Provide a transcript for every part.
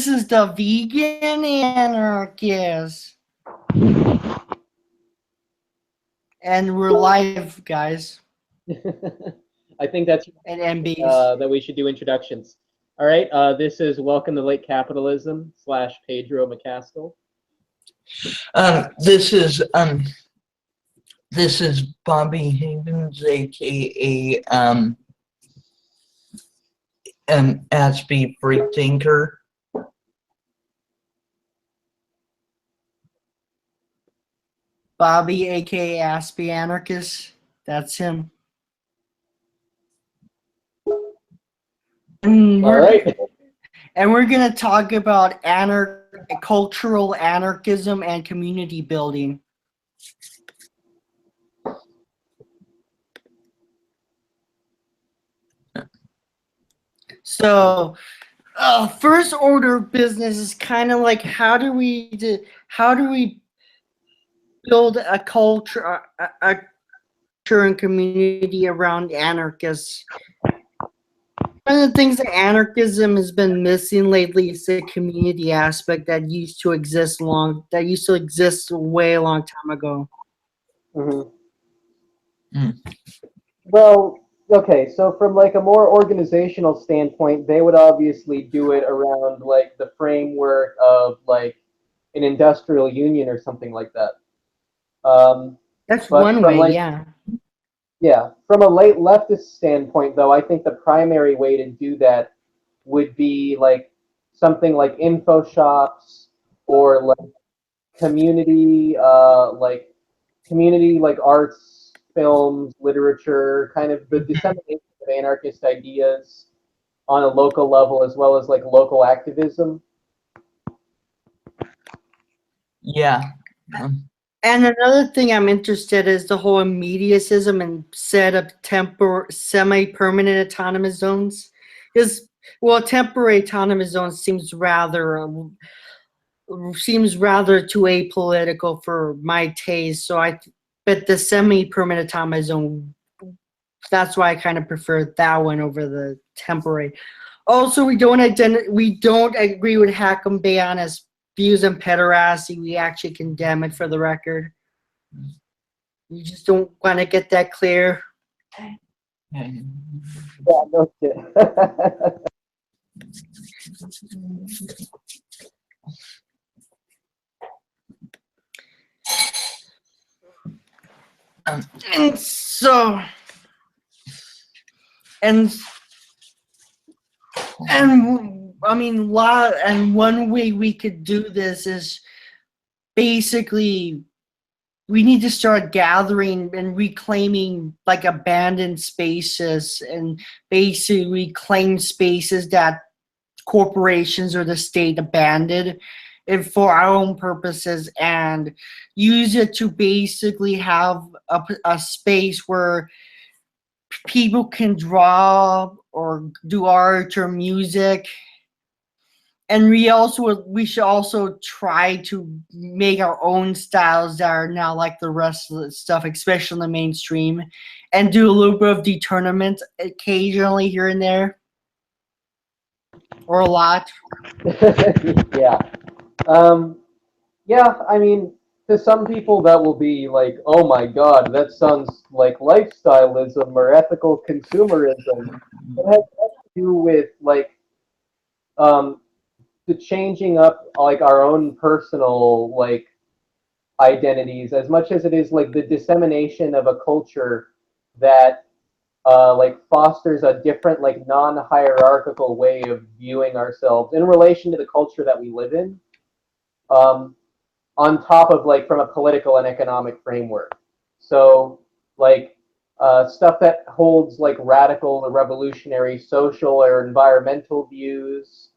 this is the vegan anarchist. And we're live, guys. I think that's and MBs. that we should do introductions. All right, this is Welcome to Late Capitalism / Pedro McCaskill. This is Bobby Higgins, aka Aspie Freethinker. Bobby, aka Aspie Anarchist. That's him. All right. And we're going to talk about cultural anarchism and community building. So, first order of business is kind of like how do we build a culture and community around anarchists? One of the things that anarchism has been missing lately is the community aspect that used to exist way a long time ago. Mm-hmm. Well, okay, so from like a more organizational standpoint, they would obviously do it around like the framework of like an industrial union or something like that. That's one way, like, yeah. Yeah, from a late leftist standpoint, though, I think the primary way to do that would be like something like info shops or like community like arts, films, literature, kind of the dissemination of anarchist ideas on a local level, as well as like local activism. Yeah. And another thing I'm interested in is the whole immediatism and set up semi-permanent autonomous zones. Because, well, temporary autonomous zones seems rather too apolitical for my taste. But the semi-permanent autonomous zone, that's why I kind of prefer that one over the temporary. Also, we don't agree with Hakim Beyana's views on pederasty. We actually condemn it, for the record. You just don't want to get that clear. Yeah, no shit. And one way we could do this is basically we need to start gathering and reclaiming like abandoned spaces and basically reclaim spaces that corporations or the state abandoned and for our own purposes, and use it to basically have a space where people can draw or do art or music. And we should also try to make our own styles that are not like the rest of the stuff, especially in the mainstream, and do a little bit of detournament occasionally here and there, or a lot. Yeah. Yeah, I mean, to some people that will be like, oh my god, that sounds like lifestyleism or ethical consumerism. It has to do with like the changing up like our own personal like identities as much as it is like the dissemination of a culture that like fosters a different like non-hierarchical way of viewing ourselves in relation to the culture that we live in, on top of like from a political and economic framework. So like stuff that holds like radical or revolutionary social or environmental views,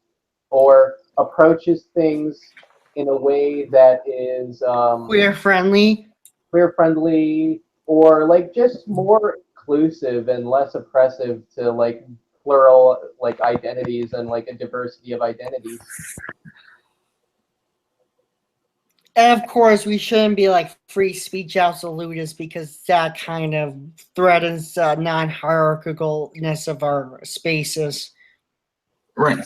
or approaches things in a way that is Queer friendly, or like just more inclusive and less oppressive to like plural like identities and like a diversity of identities. and of course we shouldn't be like free speech absolutists, because that kind of threatens non-hierarchicalness of our spaces. Right.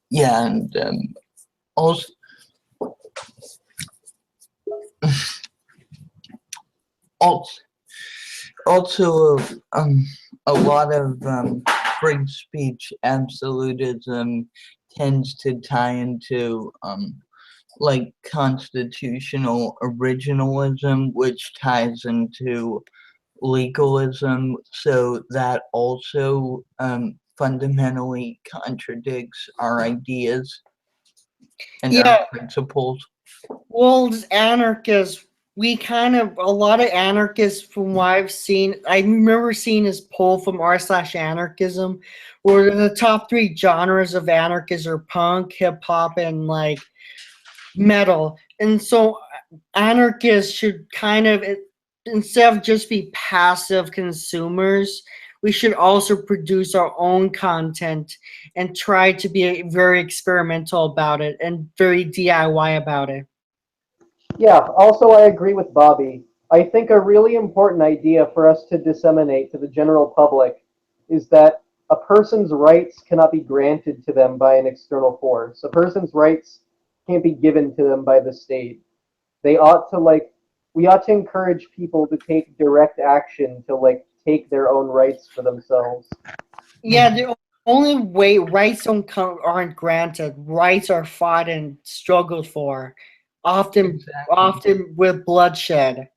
yeah, and also also also a lot of free speech absolutism tends to tie into like constitutional originalism, which ties into legalism, so that also fundamentally contradicts our ideas and our Yeah, principles. well, as anarchists, we kind of, a lot of anarchists from what I've seen, I remember seeing this poll from r/anarchism, where the top three genres of anarchists are punk, hip hop, and like metal. And so anarchists should kind of, instead of just be passive consumers, we should also produce our own content and try to be very experimental about it and very DIY about it. Yeah, also I agree with Bobby. I think a really important idea for us to disseminate to the general public is that a person's rights cannot be granted to them by an external force. A person's rights can't be given to them by the state. They ought to we ought to encourage people to take direct action to take their own rights for themselves. Yeah, the only way rights aren't granted. Rights are fought and struggled for, often Exactly. often with bloodshed.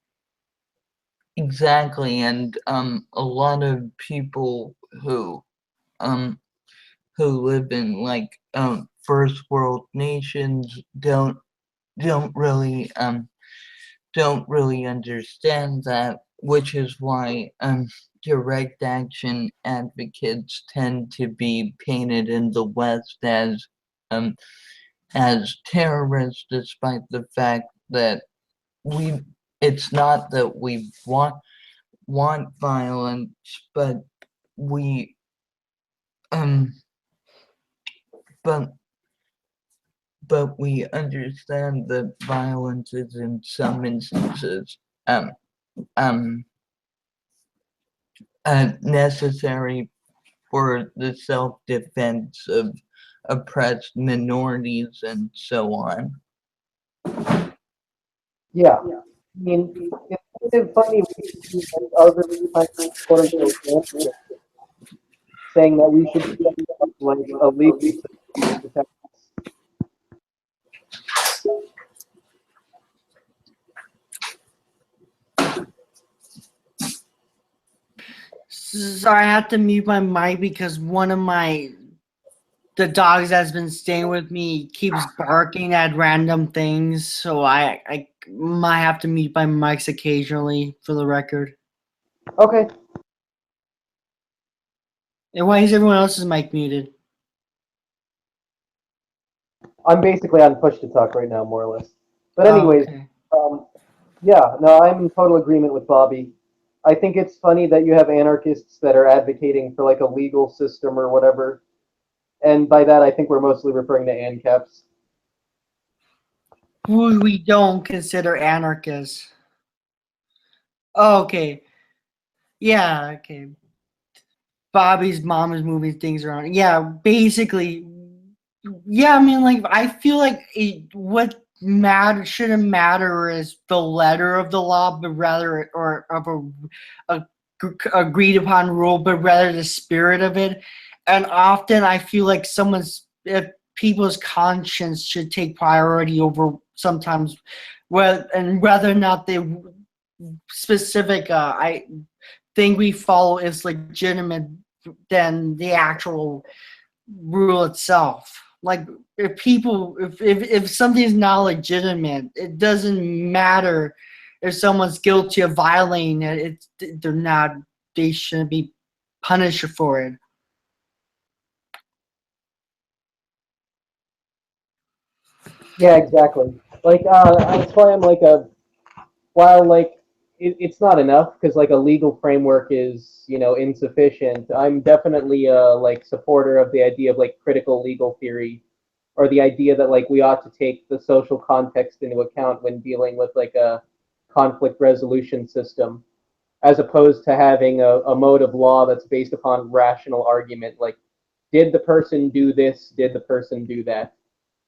Exactly, and a lot of people um who live in like first world nations don't don't really understand that, which is why direct action advocates tend to be painted in the West um as terrorists, despite the fact that we it's not that we want violence, but we um but we understand that violence is in some instances um um necessary for the self-defense of oppressed minorities and so on. Yeah. I mean, it's kind of funny when you see other kind of quote unquote anarchists saying that we should set up a legal system to protect us. Sorry, I had to mute my mic because one of the dogs that's been staying with me keeps barking at random things, so I might have to mute my mics occasionally for the record. Okay. And why is everyone else's mic muted? I'm basically on push to talk right now, more or less. But Oh, anyways, okay. yeah, no, I'm in total agreement with Bobby. I think it's funny that you have anarchists that are advocating for like a legal system or whatever. And by that, I think we're mostly referring to ANCAPs. Who we don't consider anarchists. Oh, okay. Yeah, okay. Bobby's mom is moving things around. Yeah, basically. Yeah, I mean, like, I feel like what shouldn't matter is the letter of the law, but rather, or of a agreed upon rule, but rather the spirit of it. And often I feel like if people's conscience should take priority over sometimes, and whether or not the specific I thing we follow is legitimate than the actual rule itself. Like if something's not legitimate, it doesn't matter if someone's guilty of violating it. They shouldn't be punished for it. Yeah, exactly. That's why I'm while it's not enough because like a legal framework is insufficient. I'm definitely a supporter of the idea of like critical legal theory, or the idea that like we ought to take the social context into account when dealing with like a conflict resolution system, as opposed to having a mode of law that's based upon rational argument. Like did the person do this? Did the person do that?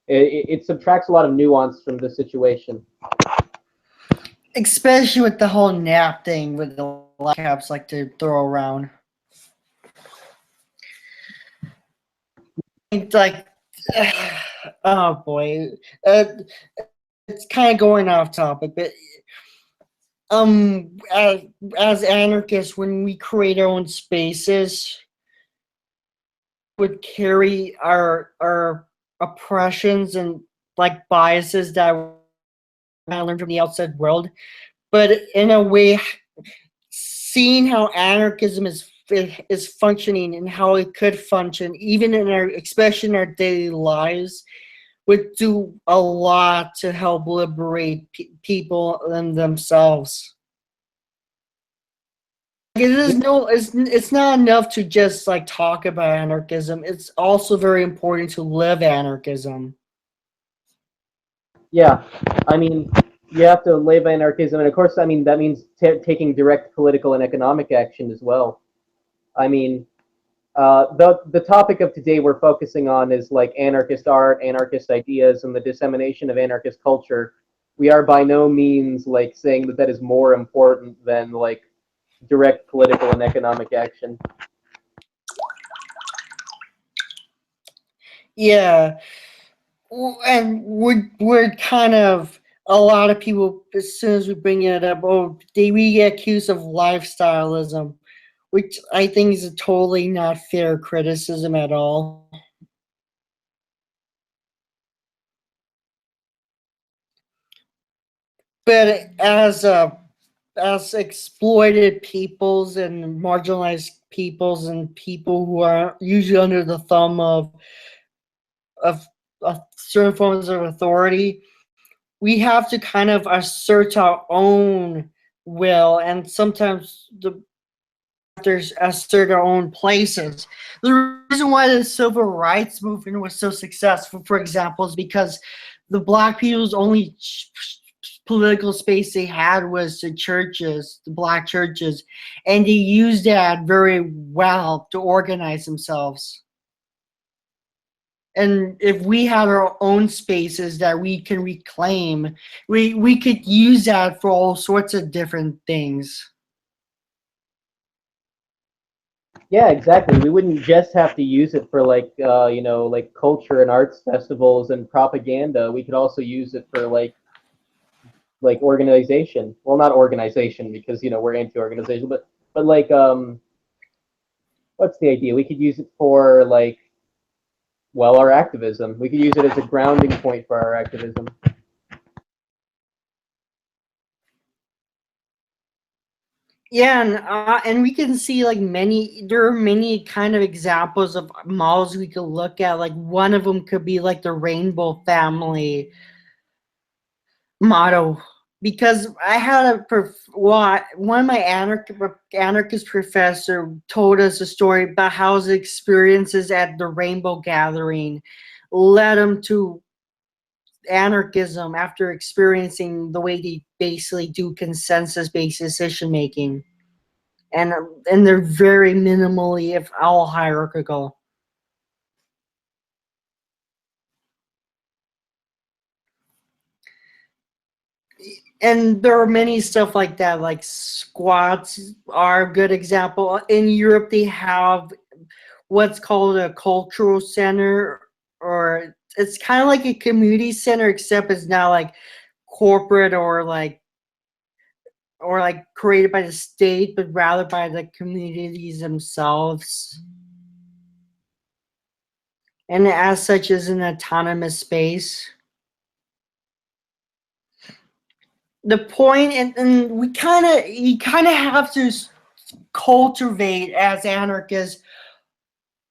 It subtracts a lot of nuance from the situation. Especially with the whole nap thing with the caps like to throw around. It's like, oh boy, uh, it's kind of going off topic, but as, as anarchists, when we create our own spaces, would carry our oppressions and like biases that I learned from the outside world, but in a way, seeing how anarchism is functioning and how it could function, even in our, especially in our daily lives, would do a lot to help liberate people and themselves. It is no, it's not enough to just like talk about anarchism. It's also very important to live anarchism. Yeah, I mean, you have to live anarchism, and of course, I mean that means taking direct political and economic action as well. I mean, the topic of today we're focusing on is like anarchist art, anarchist ideas, and the dissemination of anarchist culture. We are by no means like saying that that is more important than like direct political and economic action. Yeah, and we're kind of, a lot of people, as soon as we bring it up, oh, we get accused of lifestyleism, which I think is a totally not fair criticism at all. But as exploited peoples and marginalized peoples and people who are usually under the thumb of, of certain forms of authority, we have to kind of assert our own will, and sometimes the there's assert our own places. The reason why the civil rights movement was so successful, for example, is because the black people's only political space they had was the churches, the black churches, and they used that very well to organize themselves. And if we had our own spaces that we can reclaim, we could use that for all sorts of different things. Yeah, exactly. We wouldn't just have to use it for like like culture and arts festivals and propaganda. We could also use it for like organization. Well, not organization because we're anti-organization, but like what's the idea? We could use it for like our activism. We could use it as a grounding point for our activism. Yeah, and we can see like many. There are many kind of examples of models we could look at. Like one of them could be like the rainbow family motto, because I had one of my anarchist professor told us a story about how his experiences at the rainbow gathering led him to anarchism after experiencing the way they basically do consensus-based decision making, and they're very minimally, if all, hierarchical. And there are many stuff like that, like squats are a good example. In Europe, they have what's called a cultural center, or it's kind of like a community center, except it's not like corporate or like created by the state, but rather by the communities themselves. And as such is an autonomous space. The point, and you kind of have to cultivate as anarchists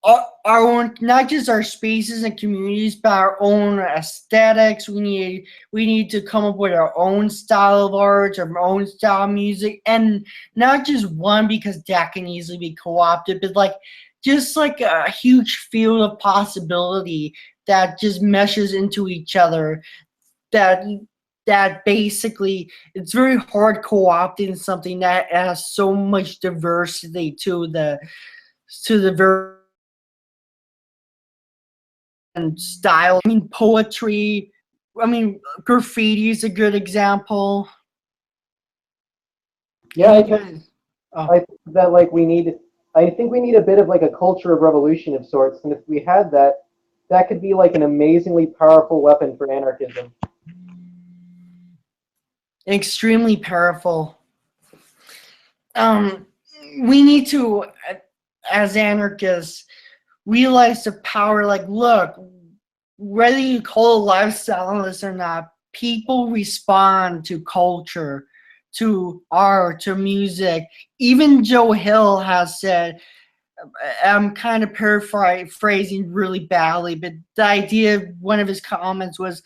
our own, not just our spaces and communities, but our own aesthetics. We need to come up with our own style of art, our own style of music, and not just one, because that can easily be co-opted, but like just like a huge field of possibility that just meshes into each other. That basically, it's very hard co-opting something that has so much diversity to the very style. I mean, poetry. I mean, graffiti is a good example. Yeah, You guys- I think that like I think we need a bit of like a culture of revolution of sorts, and if we had that, that could be like an amazingly powerful weapon for anarchism. extremely powerful. Um, we need to, as anarchists, realize the power. Like, look, whether you call it lifestyle or not, people respond to culture, to art, to music. Even Joe Hill has said, I'm kind of paraphrasing really badly, but the idea of one of his comments was,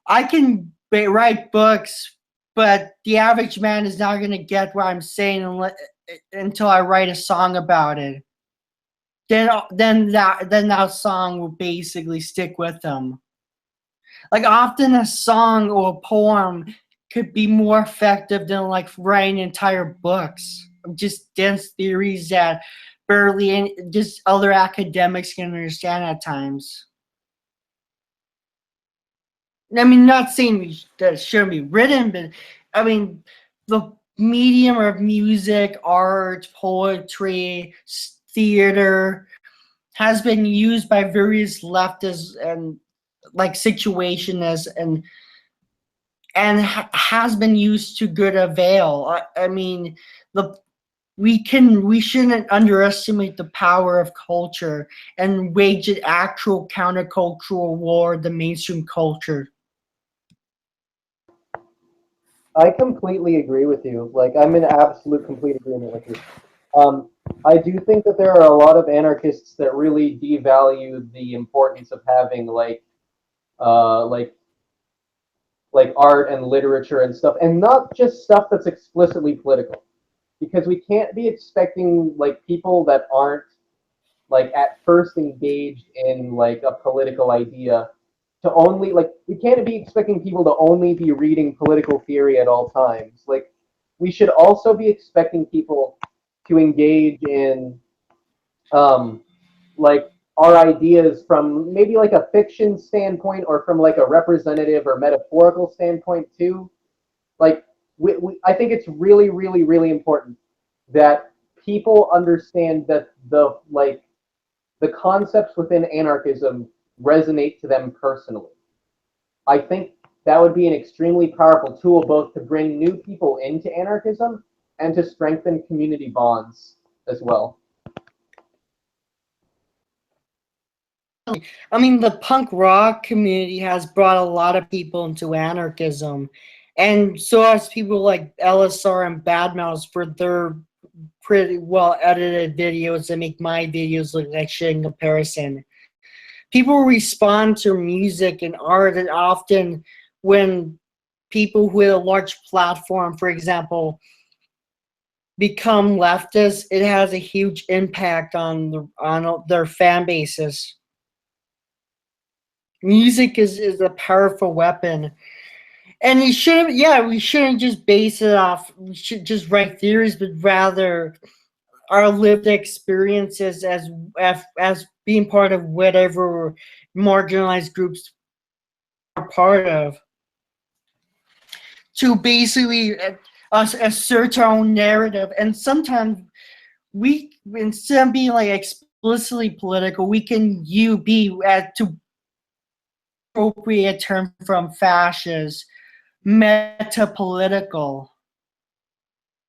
I can write books, but the average man is not going to get what I'm saying until I write a song about it. Then that song will basically stick with them. Like, often a song or a poem could be more effective than like writing entire books of just dense theories that barely just other academics can understand at times. I mean, not saying that it shouldn't be written, but I mean, the medium of music, art, poetry, theater has been used by various leftists and like situationists and has been used to good avail. I mean, the we shouldn't underestimate the power of culture and wage an actual countercultural war the mainstream culture. I completely agree with you. Like, I'm in absolute complete agreement with you. Um, I do think that there are a lot of anarchists that really devalue the importance of having uh, like like art and literature and stuff, and not just stuff that's explicitly political, because we can't be expecting like people that aren't like at first engaged in like a political idea to only like we can't be expecting people to only be reading political theory at all times. Like we should also be expecting people to engage in um like our ideas from maybe like a fiction standpoint or from like a representative or metaphorical standpoint too. Like I think it's really really really important that people understand that the concepts within anarchism resonate to them personally. I think that would be an extremely powerful tool both to bring new people into anarchism and to strengthen community bonds as well. I mean, the punk rock community has brought a lot of people into anarchism, and so has people like LSR and Badmouth for their pretty well edited videos that make my videos look like shit in comparison. People respond to music and art, and often when people with a large platform, for example, become leftists, it has a huge impact on their fan bases. Music is a powerful weapon, and we shouldn't just base it off. We should just write theories, but rather our lived experiences as being part of whatever marginalized groups are part of, to basically us assert our own narrative. And sometimes we, instead of being like explicitly political, we can be to appropriate term from fascist, meta-political,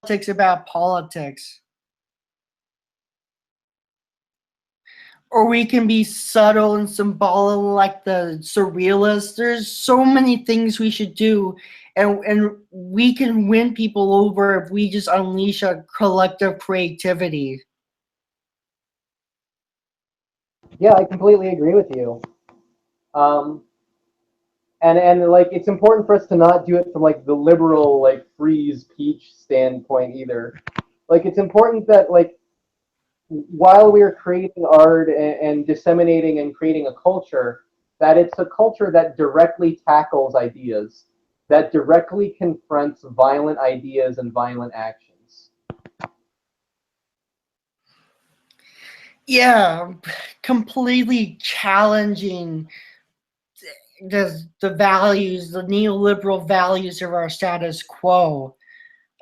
politics about politics. Or we can be subtle and symbolic like the surrealists. There's so many things we should do, and we can win people over if we just unleash our collective creativity. Yeah, I completely agree with you. Um, and like it's important for us to not do it from like the liberal like freeze peach standpoint either. Like it's important that like while we are creating art and disseminating and creating a culture, that it's a culture that directly tackles ideas, that directly confronts violent ideas and violent actions. yeah, completely challenging the values, the neoliberal values of our status quo.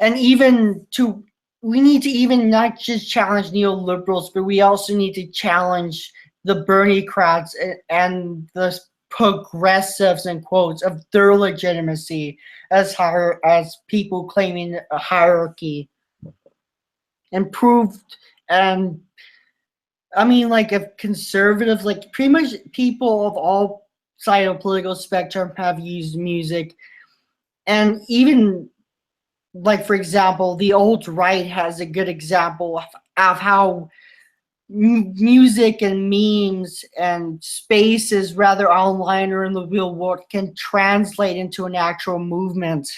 And even to, we need to even not just challenge neoliberals, but we also need to challenge the Berniecrats and the progressives in quotes of their legitimacy as people claiming a hierarchy and proved. And I mean, like, if conservatives, like pretty much people of all sides of the political spectrum have used music, and even, like, for example, the alt-right has a good example of how music and memes and spaces, rather online or in the real world, can translate into an actual movement.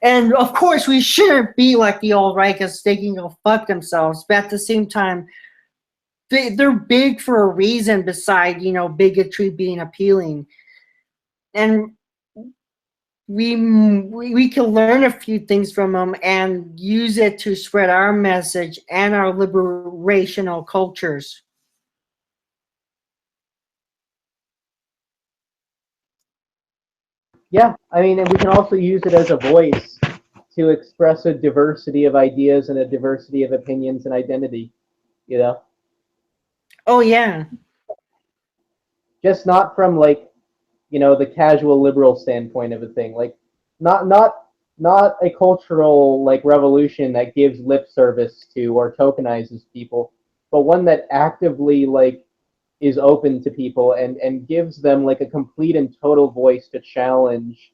And of course, we shouldn't be like the alt-right because they can go fuck themselves, but at the same time, they're big for a reason beside, bigotry being appealing. And we can learn a few things from them and use it to spread our message and our liberational cultures. Yeah, I mean, and we can also use it as a voice to express a diversity of ideas and a diversity of opinions and identity. You know, Oh yeah. just not from like the casual liberal standpoint of a thing, like not a cultural like revolution that gives lip service to or tokenizes people, but one that actively like is open to people and gives them like a complete and total voice to challenge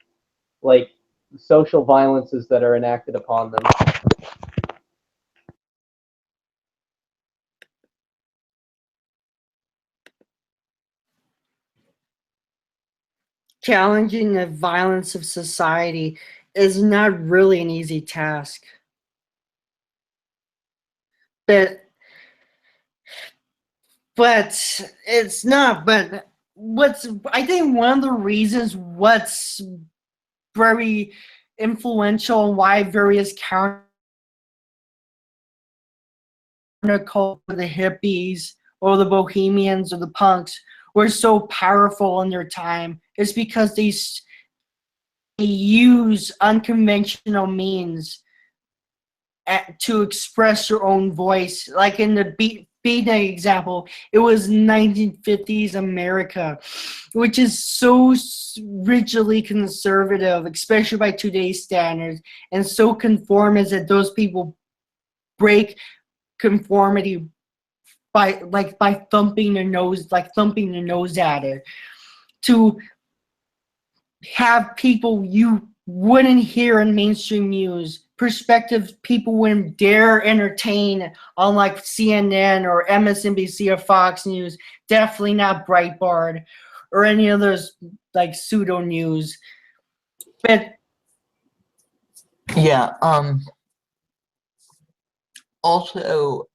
like social violences that are enacted upon them. Challenging the violence of society is not really an easy task. But it's not. But what's, I think one of the reasons what's very influential and why various counterculture, the hippies or the bohemians or the punks, were so powerful in their time is because they use unconventional means to express your own voice. Like in the beatnik example, it was 1950s America, which is so rigidly conservative, especially by today's standards, and so conformist that those people break conformity by thumping their nose, at it, to have people you wouldn't hear in mainstream news, perspectives people wouldn't dare entertain on like CNN or MSNBC or Fox News, definitely not Breitbart or any others like pseudo news. But Yeah, also,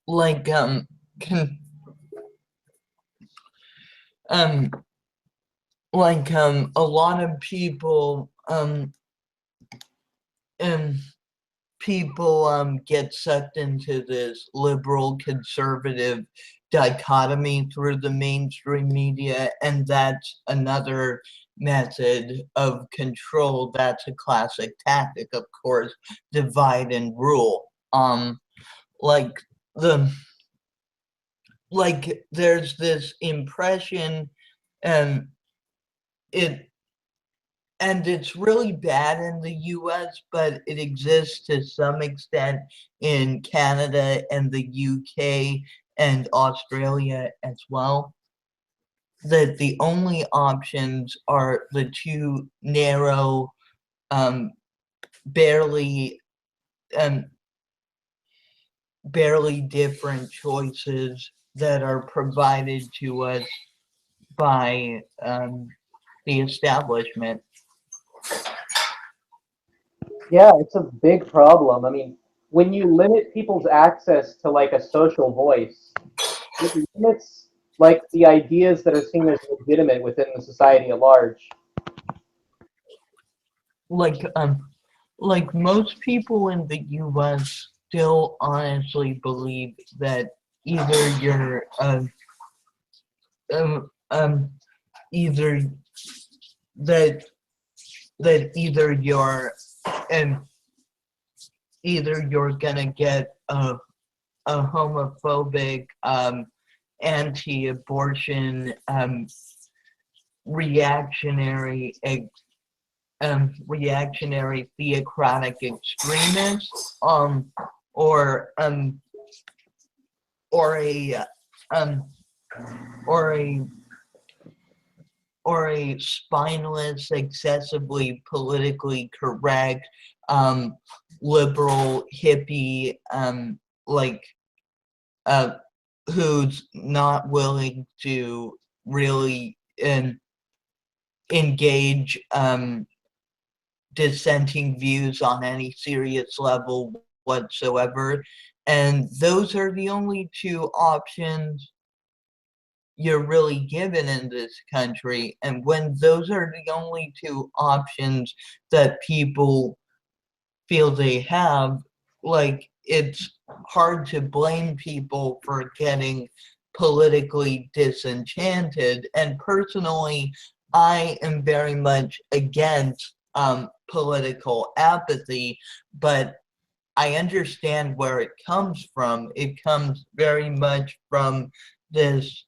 like, can, um, a lot of people, get sucked into this liberal conservative dichotomy through the mainstream media, and that's another method of control. That's a classic tactic, of course, divide and rule. Like the there's this impression, and it and it's really bad in the US, but it exists to some extent in Canada and the UK and Australia as well. That the only options are the two narrow, um, barely um, barely different choices that are provided to us by the establishment. Yeah, it's a big problem. I mean, when you limit people's access to like a social voice, it limits like the ideas that are seen as legitimate within the society at large. Like most people in the US still honestly believe that either you're um, um, either that either you're either you're gonna get a homophobic anti-abortion reactionary reactionary theocratic extremist or or a um or a or a spineless, excessively politically correct, liberal hippie, like, uh, who's not willing to really engage dissenting views on any serious level whatsoever. And those are the only two options you're really given in this country. And when those are the only two options that people feel they have, like, it's hard to blame people for getting politically disenchanted. And personally, I am very much against political apathy, but I understand where it comes from. It comes very much from this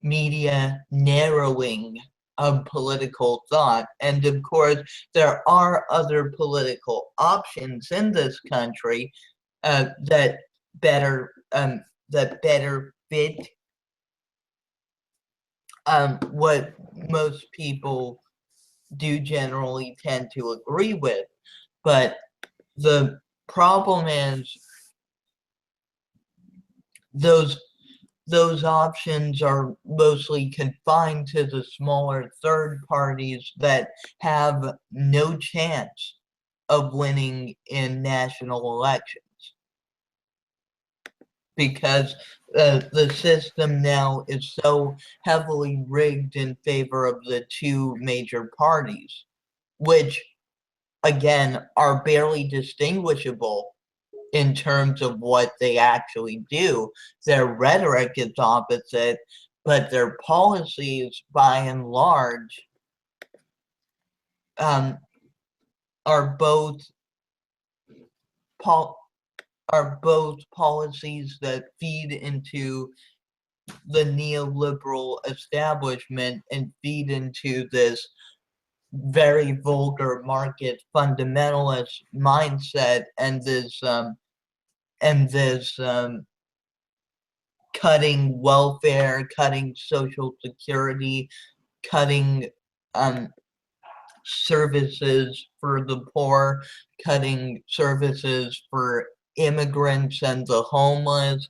media narrowing of political thought. And of course, there are other political options in this country that better fit what most people do generally tend to agree with. But the problem is those those options are mostly confined to the smaller third parties that have no chance of winning in national elections, because the system now is so heavily rigged in favor of the two major parties, which again are barely distinguishable in terms of what they actually do. Their rhetoric is opposite, but their policies, by and large, are both policies that feed into the neoliberal establishment and feed into this very vulgar market fundamentalist mindset and this cutting welfare, cutting social security, cutting services for the poor, cutting services for immigrants and the homeless.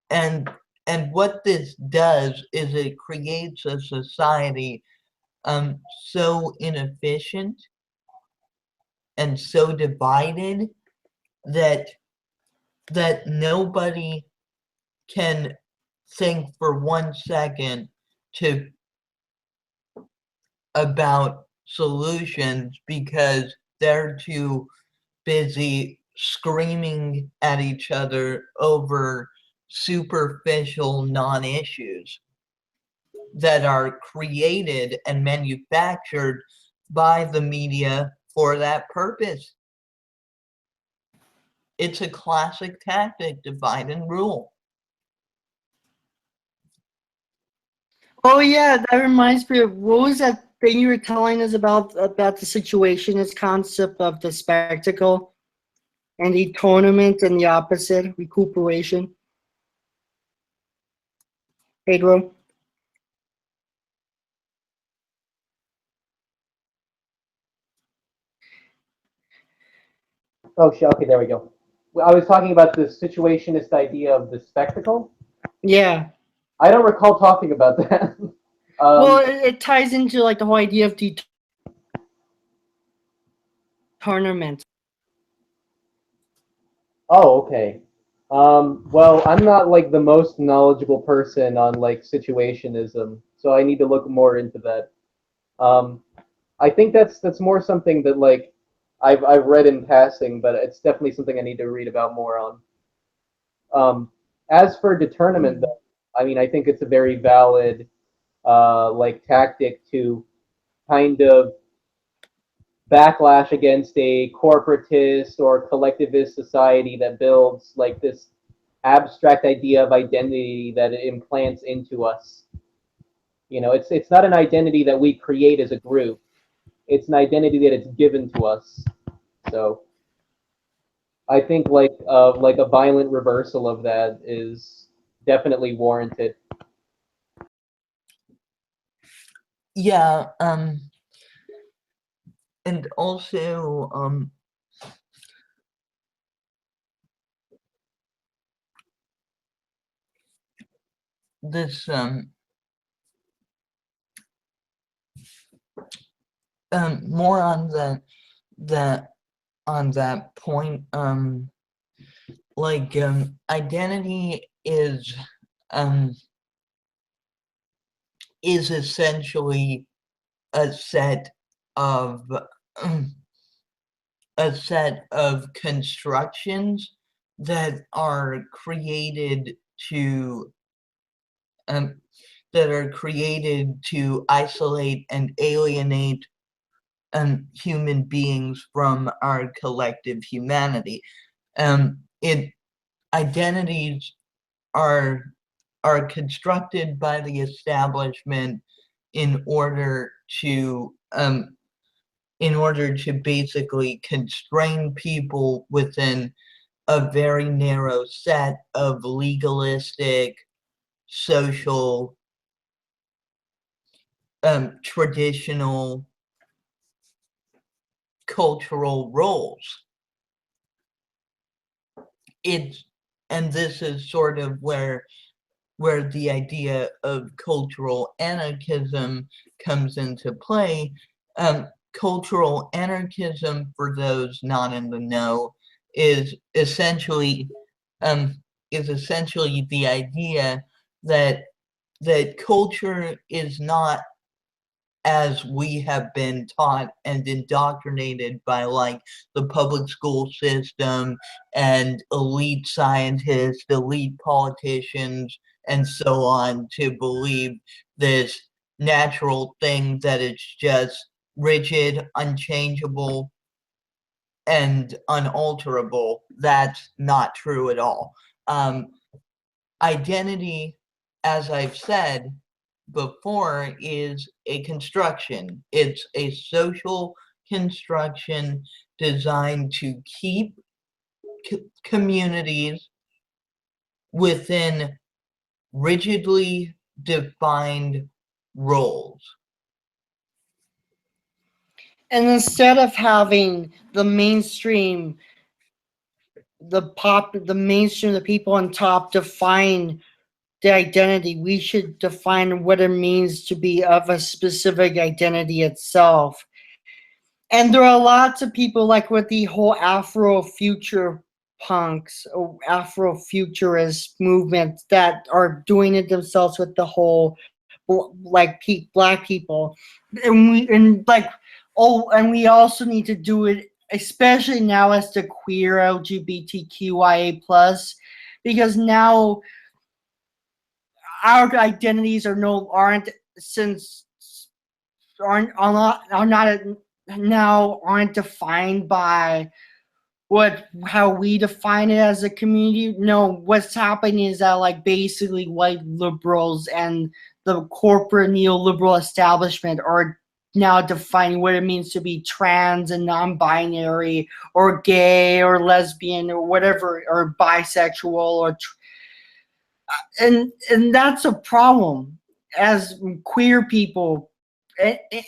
And what this does is it creates a society so inefficient and so divided that nobody can think for 1 second to about solutions, because they're too busy screaming at each other over superficial non-issues that are created and manufactured by the media for that purpose. It's a classic tactic, divide and rule. Oh yeah, that reminds me of, what was that thing you were telling us about the situationist concept of the spectacle and the tournament and the opposite, recuperation? Pedro? Oh, shit. Okay, there we go. I was talking about the situationist idea of the spectacle. Yeah. I don't recall talking about that. Well, it ties into like the whole idea of the tournament. Oh, okay. Well, I'm not like the most knowledgeable person on like situationism, so I need to look more into that. I think that's more something that like I've read in passing, but it's definitely something I need to read about more on. As for deternment, though, I mean, I think it's a very valid like tactic to kind of backlash against a corporatist or collectivist society that builds like this abstract idea of identity that it implants into us. You know, it's not an identity that we create as a group. It's an identity that it's given to us. So I think like a violent reversal of that is definitely warranted. Yeah, and also, this, more on the on that point, like, identity um, is essentially a set of a set of constructions that are created to um, isolate and alienate human beings from our collective humanity. It identities are constructed by the establishment in order to basically constrain people within a very narrow set of legalistic, social, traditional, cultural roles. It's and this is sort of where the idea of cultural anarchism comes into play. Cultural anarchism, for those not in the know, is essentially the idea that culture is not as we have been taught and indoctrinated by like the public school system and elite scientists, elite politicians, and so on, to believe this natural thing that it's just rigid, unchangeable, and unalterable. That's not true at all. Identity, as I've said before, is a construction. It's a social construction designed to keep communities within rigidly defined roles. And instead of having the mainstream, the people on top define the identity, we should define what it means to be of a specific identity itself. And there are lots of people like with the whole Afro-future punks or Afro-futurist movement that are doing it themselves with the whole like black people, and we also need to do it, especially now as the queer LGBTQIA plus, because now our identities aren't defined by how we define it as a community. No, what's happening is that like basically white liberals and the corporate neoliberal establishment are now defining what it means to be trans and non-binary or gay or lesbian or whatever, or bisexual and that's a problem. As queer people,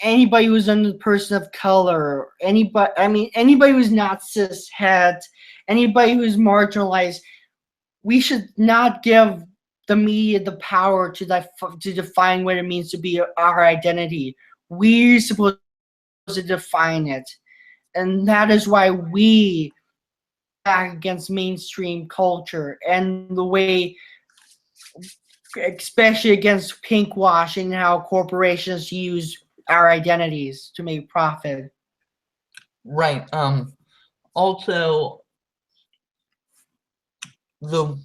anybody who's a person of color, anybody who's not cis het, anybody who's marginalized, we should not give the media the power to define what it means to be our identity. We're supposed to define it, and that is why we back against mainstream culture and the way, especially against pinkwashing, how corporations use our identities to make profit. Right. Also, the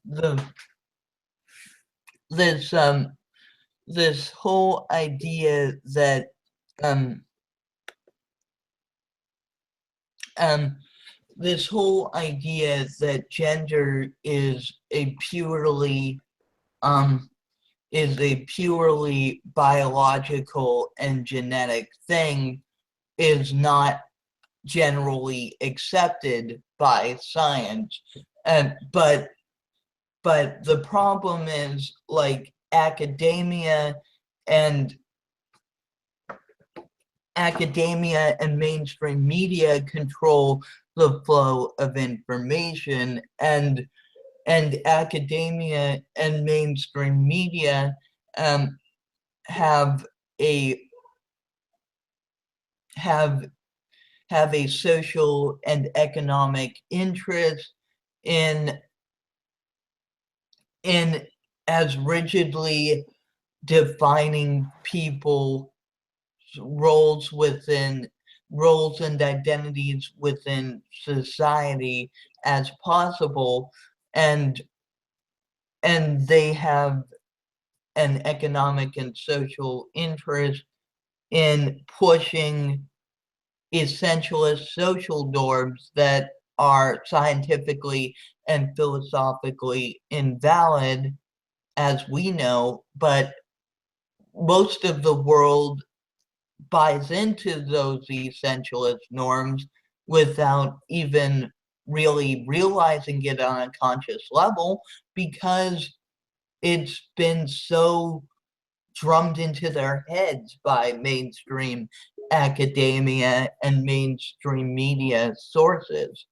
the this this whole idea that um um this whole idea that gender um is a purely biological and genetic thing is not generally accepted by science. But the problem is, like, and academia and mainstream media control the flow of information, and academia and mainstream media um, have a have have a social and economic interest in in as rigidly defining people roles and identities within society as possible, and they have an economic and social interest in pushing essentialist social norms that are scientifically and philosophically invalid, as we know, but most of the world buys into those essentialist norms without even really realizing it on a conscious level, because it's been so drummed into their heads by mainstream academia and mainstream media sources.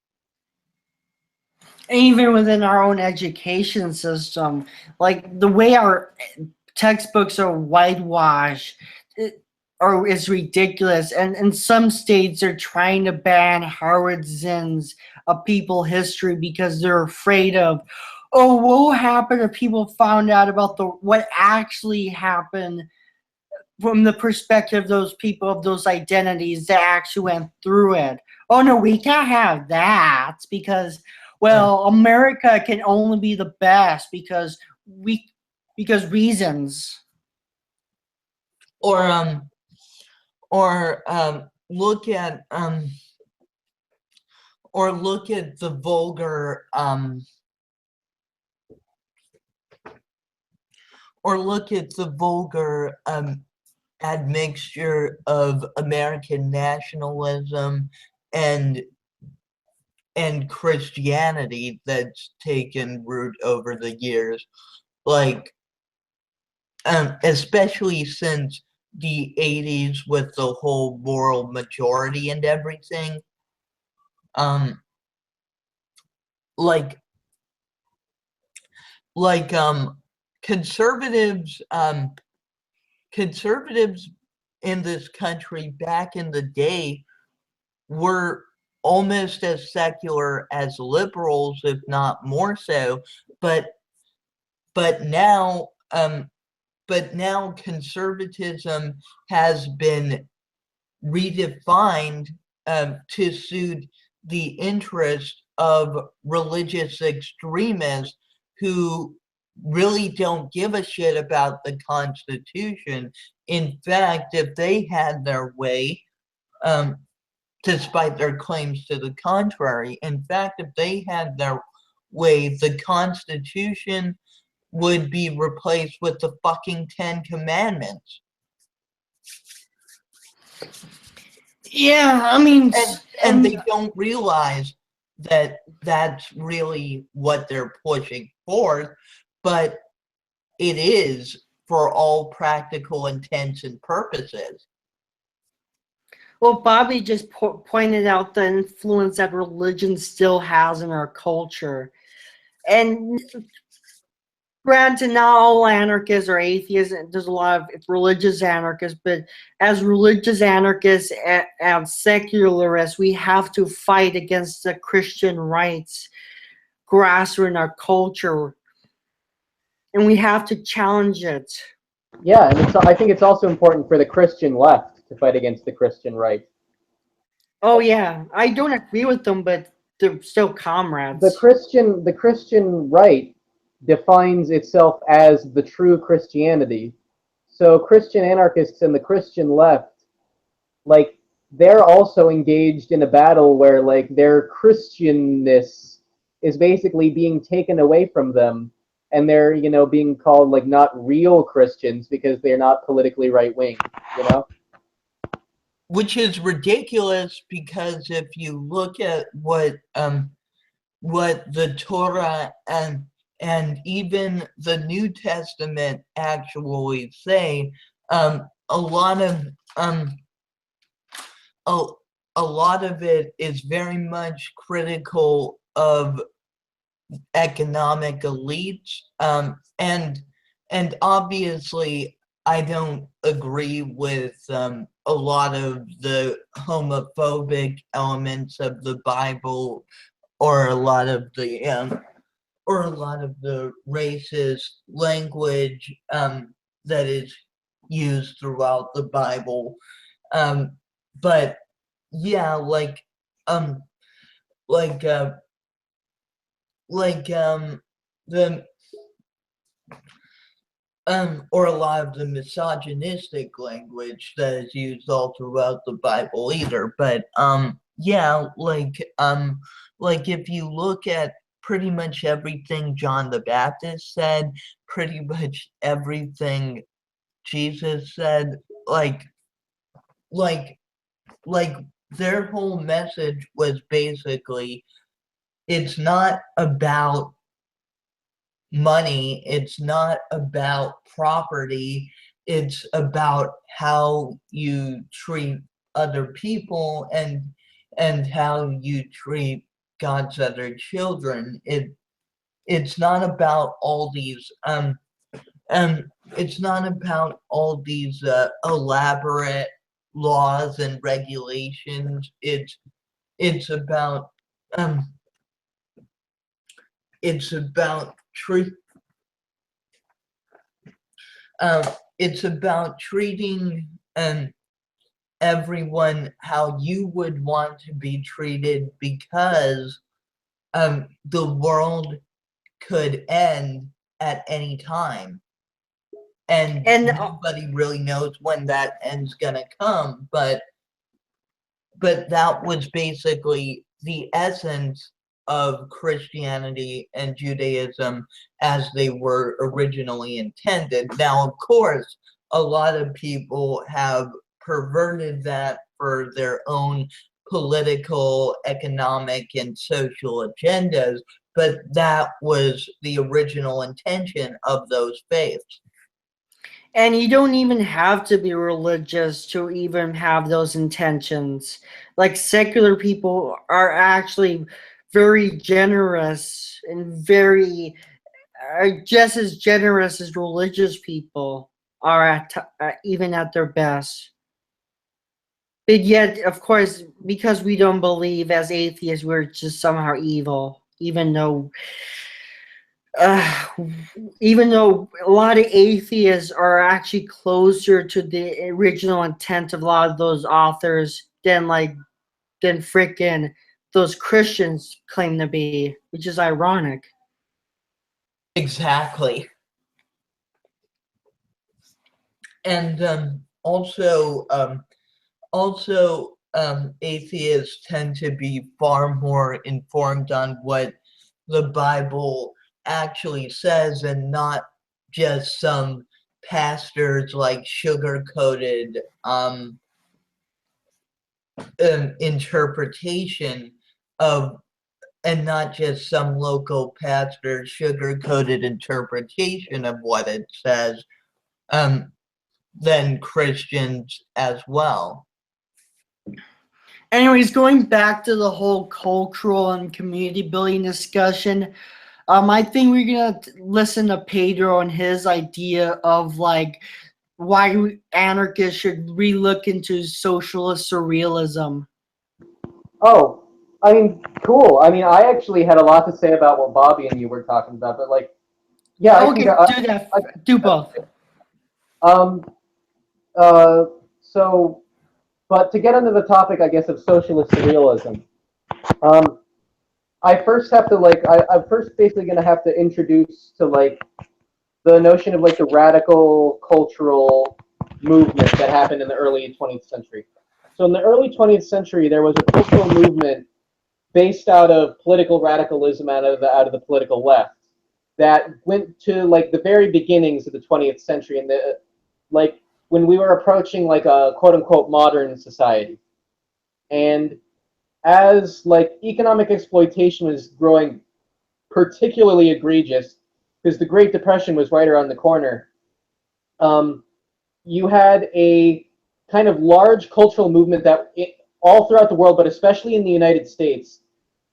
Even within our own education system, like the way our textbooks are whitewashed or is ridiculous. And in some states, they're trying to ban Howard Zinn's A People History because they're afraid of, oh, what will happen if people found out about what actually happened from the perspective of those people, of those identities that actually went through it. Oh no, we can't have that because, well, America can only be the best because reasons. Or look at the vulgar admixture of American nationalism and Christianity that's taken root over the years, like especially since the 80s with the whole moral majority and everything. Um, like like conservatives conservatives in this country back in the day were almost as secular as liberals, if not more so. But now conservatism has been redefined to suit the interest of religious extremists who really don't give a shit about the Constitution. In fact, if they had their way, despite their claims to the contrary, in fact, if they had their way, the Constitution would be replaced with the fucking 10 Commandments. Yeah, I mean, and they don't realize that that's really what they're pushing for, but it is for all practical intents and purposes. Well, Bobby just pointed out the influence that religion still has in our culture. And granted, not all anarchists are atheists. There's a lot of religious anarchists, but as religious anarchists and secularists, we have to fight against the Christian rights grasp in our culture, and we have to challenge it. Yeah, and I think it's also important for the Christian left to fight against the Christian right. Oh yeah, I don't agree with them, but they're still The comrades. Christian right defines itself as the true Christianity. So Christian anarchists and the Christian left, like, they're also engaged in a battle where like their Christianness is basically being taken away from them, and they're, you know, being called like not real Christians because they're not politically right wing, you know? Which is ridiculous, because if you look at what the Torah and even the New Testament actually say, a lot of a, a lot of it is very much critical of economic elites, and obviously I don't agree with a lot of the homophobic elements of the Bible, or a lot of the racist language that is used throughout the Bible. But yeah, um like uh the or a lot of the misogynistic language that is used all throughout the Bible either. But yeah, like if you look at pretty much everything John the Baptist said, pretty much everything Jesus said, like like like their whole message was basically, it's not about money, it's not about property, it's about how you treat other people, and how you treat God's other children. It's not about all these um it's not about all these elaborate laws and regulations. It's about um it's about treat um it's about treating everyone how you would want to be treated, because the world could end at any time, and And nobody really knows when that end's gonna come. But that was basically the essence of Christianity and Judaism as they were originally intended. Now, of course, a lot of people have perverted that for their own political, economic, and social agendas, but that was the original intention of those faiths. And you don't even have to be religious to even have those intentions. Like secular people are actually very generous and very are just as generous as religious people are even at their best. But yet, of course, because we don't believe as atheists, we're just somehow evil, uh, even though a lot of atheists are actually closer to the original intent of a lot of those authors than frickin' those Christians claim to be, which is ironic. Exactly. And atheists tend to be far more informed on what the Bible actually says, and not just some pastors like sugar-coated interpretation of, and not just some local pastor's sugar-coated interpretation of what it says, than Christians as well. Anyways, going back to the whole cultural and community building discussion, I think we're gonna listen to Pedro and his idea of like why anarchists should relook into socialist surrealism. Oh, I mean, cool. I mean, I actually had a lot to say about what Bobby and you were talking about, but like, yeah, I Okay, can go. do that. Do both. Um, uh, so But to get into the topic, I guess, of socialist surrealism, um, I first have to I'm first basically going to have to introduce to the notion of the radical cultural movement that happened in the early 20th century. So in the early 20th century, there was a cultural movement based out of political radicalism out of the political left that went to the very beginnings of the 20th century, and the when we were approaching a quote unquote modern society. And as economic exploitation was growing particularly egregious, because the Great Depression was right around the corner, you had a kind of large cultural movement all throughout the world, but especially in the United States,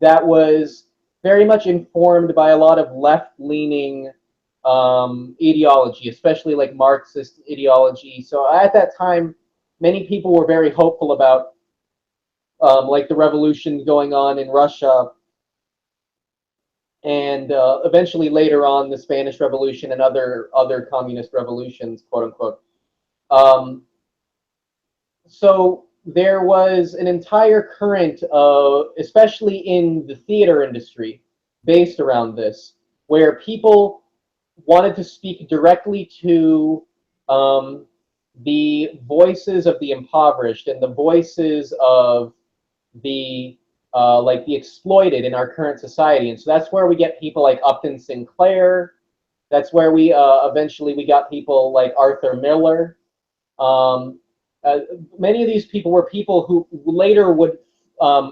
that was very much informed by a lot of left-leaning ideology, especially Marxist ideology. So at that time, many people were very hopeful about the revolution going on in Russia, and eventually later on the Spanish Revolution and other communist revolutions, quote unquote. So there was an entire current, especially in the theater industry, based around this, where people wanted to speak directly to the voices of the impoverished and the voices of the the exploited in our current society. And so that's where we get people like Upton Sinclair. That's where we eventually we got people like Arthur Miller. Um, uh, Many of these people were people who later would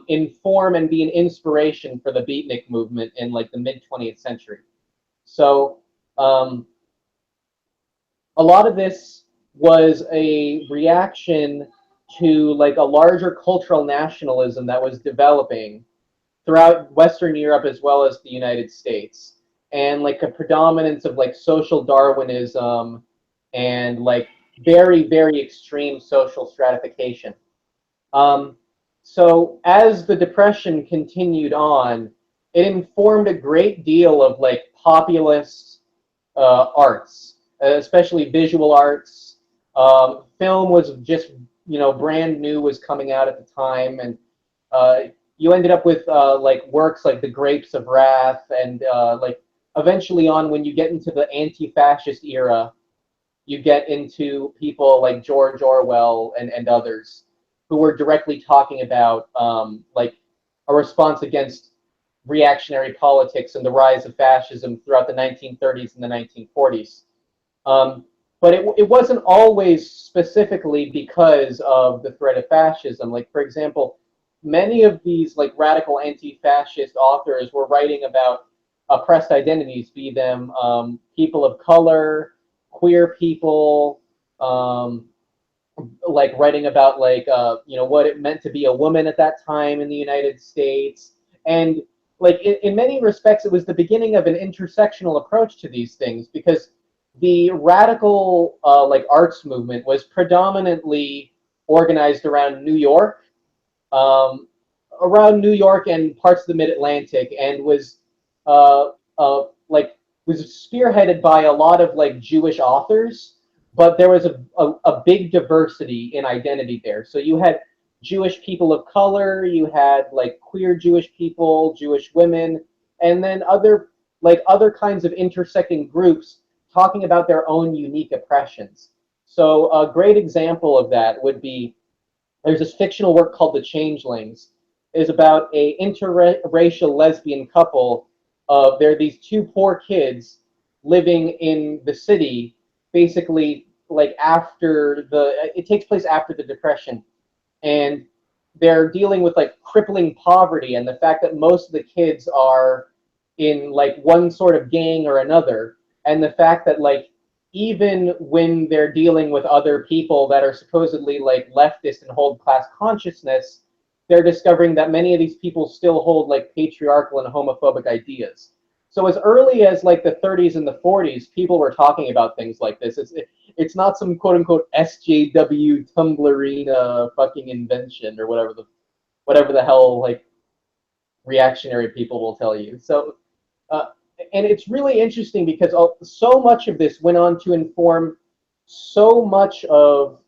inform and be an inspiration for the beatnik movement in the mid 20th century. So a lot of this was a reaction to a larger cultural nationalism that was developing throughout Western Europe as well as the United States, and a predominance of social Darwinism and very, very extreme social stratification. So as the Depression continued on, it informed a great deal of populist arts, especially visual arts. Film was just brand new, was coming out at the time, and you ended up with works like The Grapes of Wrath, and eventually on, when you get into the anti-fascist era, you get into people like George Orwell and others who were directly talking about a response against reactionary politics and the rise of fascism throughout the 1930s and the 1940s. But it wasn't always specifically because of the threat of fascism. For example, many of these radical anti-fascist authors were writing about oppressed identities, be them people of color, queer people, writing about what it meant to be a woman at that time in the United States. And in many respects, it was the beginning of an intersectional approach to these things, because the radical arts movement was predominantly organized around New York, and parts of the Mid-Atlantic, and was uh, uh, like was spearheaded by a lot of Jewish authors, but there was a big diversity in identity there. So you had Jewish people of color, you had queer Jewish people, Jewish women, and then other kinds of intersecting groups talking about their own unique oppressions. So a great example of that would be, there's this fictional work called The Changelings. It is about a interracial lesbian couple. There are these two poor kids living in the city, basically it takes place after the Depression, and they're dealing with crippling poverty and the fact that most of the kids are in one sort of gang or another, and the fact that even when they're dealing with other people that are supposedly leftist and hold class consciousness, they're discovering that many of these people still hold patriarchal and homophobic ideas. So as early as the 30s and the 40s, people were talking about things like this. It's not some quote unquote SJW Tumblrina fucking invention or whatever the hell reactionary people will tell you. So and it's really interesting because so much of this went on to inform so much of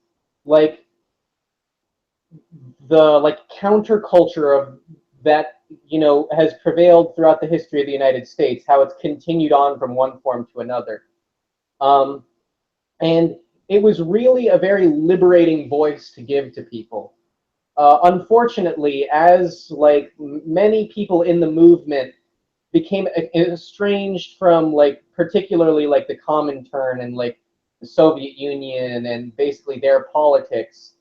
the like counterculture of that, you know, has prevailed throughout the history of the United States, how it's continued on from one form to another. Um, and it was really a very liberating voice to give to people. Unfortunately, as like many people in the movement became estranged from like particularly like the Comintern and like the Soviet Union and basically their politics,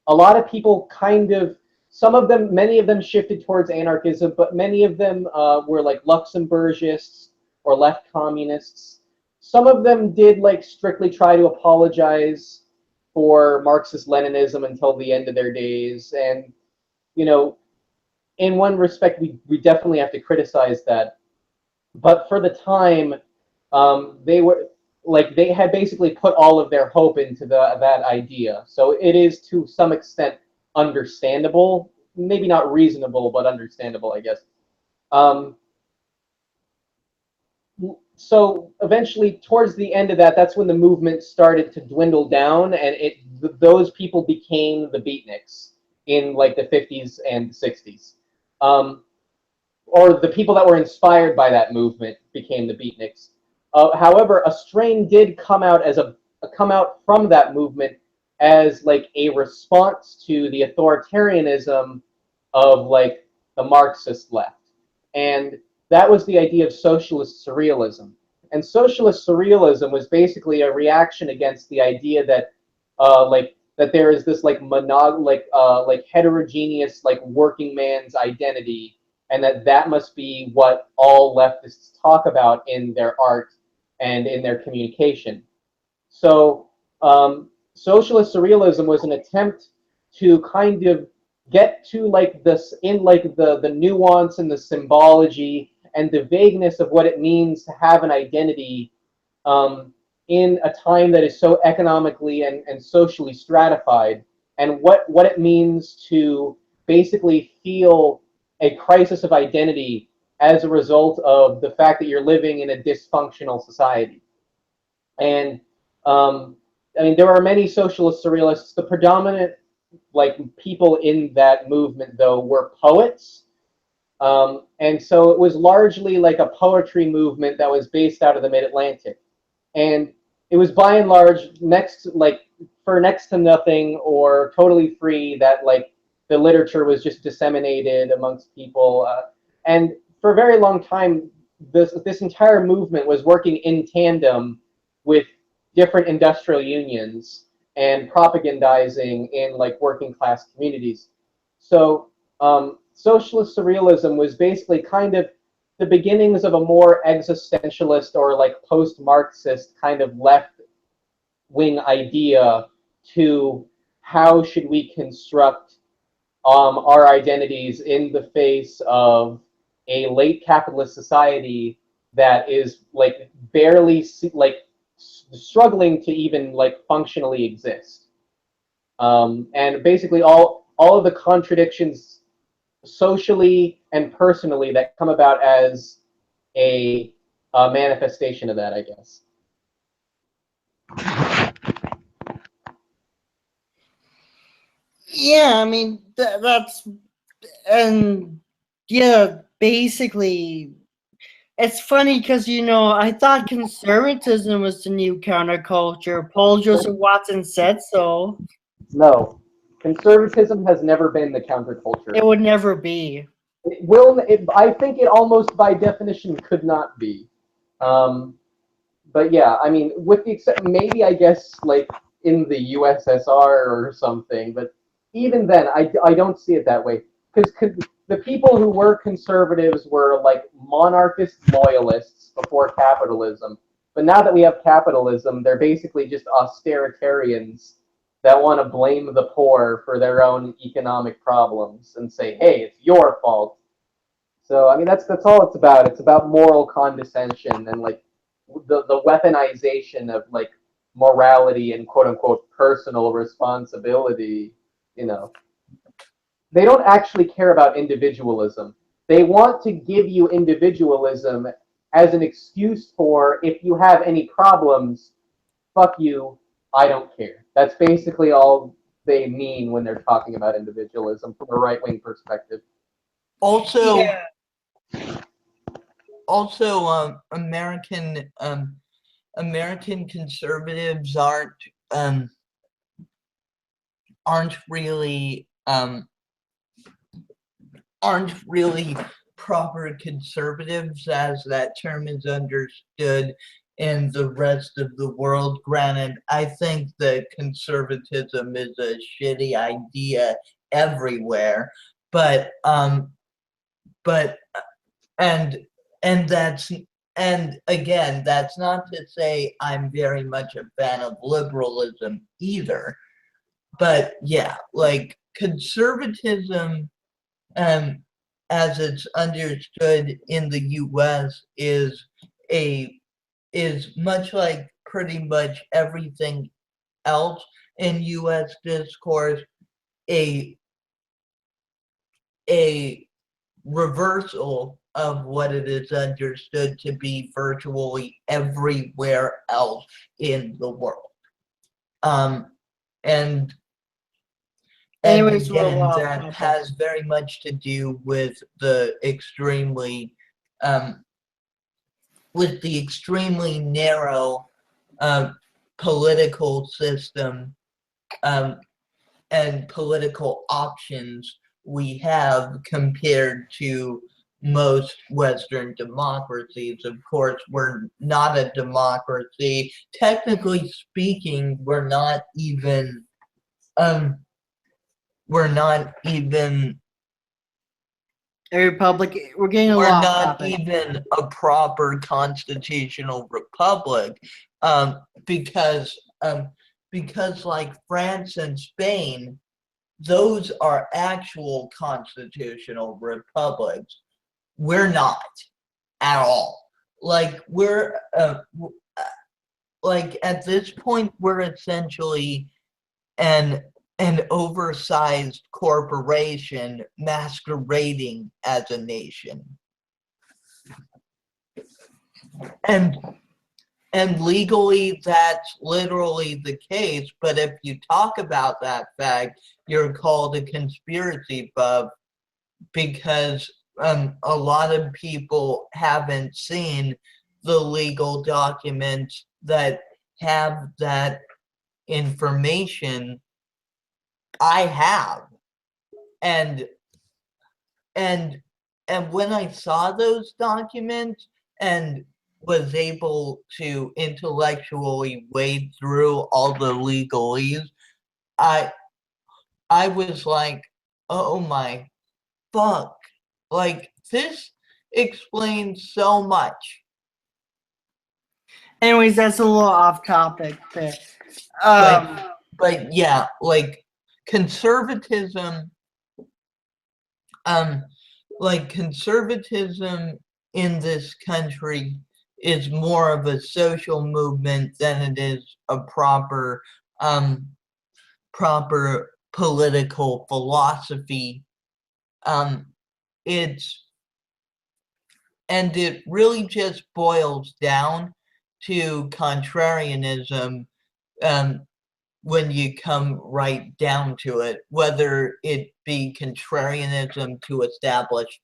a lot of people kind of, some of them, many of them shifted towards anarchism, but many of them were like Luxemburgists or left communists. Some of them did like strictly try to apologize for Marxist-Leninism until the end of their days. And, you know, in one respect, we definitely have to criticize that. But for the time, they were like they had basically put all of their hope into that idea. So it is to some extent understandable, maybe not reasonable, but understandable, I guess. Um, so eventually, towards the end of that, that's when the movement started to dwindle down, and those people became the beatniks in like the 50s and 60s. Or the people that were inspired by that movement became the beatniks. However, a strain did come out as come out from that movement as like a response to the authoritarianism of like the Marxist left, and that was the idea of socialist surrealism. And socialist surrealism was basically a reaction against the idea that like that there is this like like heterogeneous like working man's identity, and that must be what all leftists talk about in their art and in their communication. So socialist surrealism was an attempt to kind of get to like this in like the nuance and the symbology and the vagueness of what it means to have an identity in a time that is so economically and socially stratified, and what it means to basically feel a crisis of identity as a result of the fact that you're living in a dysfunctional society. And I mean, there are many socialist surrealists. The predominant like people in that movement, though, were poets. And so it was largely like a poetry movement that was based out of the Mid-Atlantic. And it was by and large for next to nothing or totally free, that like the literature was just disseminated amongst people. And for a very long time, this entire movement was working in tandem with different industrial unions and propagandizing in like working class communities. So socialist surrealism was basically kind of the beginnings of a more existentialist or like post-Marxist kind of left-wing idea to how should we construct our identities in the face of a late capitalist society that is like barely like struggling to even like functionally exist, and basically all of the contradictions socially and personally that come about as a manifestation of that, I guess. Yeah, I mean that's, and yeah, basically it's funny because, you know, I thought conservatism was the new counterculture. Paul Joseph Watson said so. No, conservatism has never been the counterculture. It would never be. It will. I think it almost by definition could not be. But yeah, I mean, with the except maybe I guess like in the USSR or something. But even then, I don't see it that way, because the people who were conservatives were like monarchist loyalists before capitalism. But now that we have capitalism, they're basically just austeritarians that want to blame the poor for their own economic problems and say, "Hey, it's your fault." So I mean, that's all it's about. It's about moral condescension and like the weaponization of like morality and quote unquote personal responsibility. You know, they don't actually care about individualism. They want to give you individualism as an excuse for, if you have any problems, fuck you, I don't care. That's basically all they mean when they're talking about individualism from a right-wing perspective. Also, Yeah. American conservatives aren't really proper conservatives as that term is understood in the rest of the world. Granted, I think that conservatism is a shitty idea everywhere, but and that's, and again, that's not to say I'm very much a fan of liberalism either, but yeah, like conservatism, as it's understood in the US is much like pretty much everything else in US discourse, a reversal of what it is understood to be virtually everywhere else in the world. And Anyways, we're again, off that topic. has very much to do with the extremely narrow political system and political options we have compared to most Western democracies. Of course, we're not a democracy. Technically speaking, we're not even a republic. We're getting a we're lot not topic. even a proper constitutional republic, because like France and Spain, those are actual constitutional republics. We're not at all. Like we're like at this point we're essentially an oversized corporation masquerading as a nation. And legally, that's literally the case. But if you talk about that fact, you're called a conspiracy buff, because a lot of people haven't seen the legal documents that have that information. I have, and when I saw those documents and was able to intellectually wade through all the legalese, I was like, oh my fuck, like this explains so much. Anyways, that's a little off topic there. But yeah, like conservatism, conservatism in this country is more of a social movement than it is a proper political philosophy. It really just boils down to contrarianism, when you come right down to it, whether it be contrarianism to establish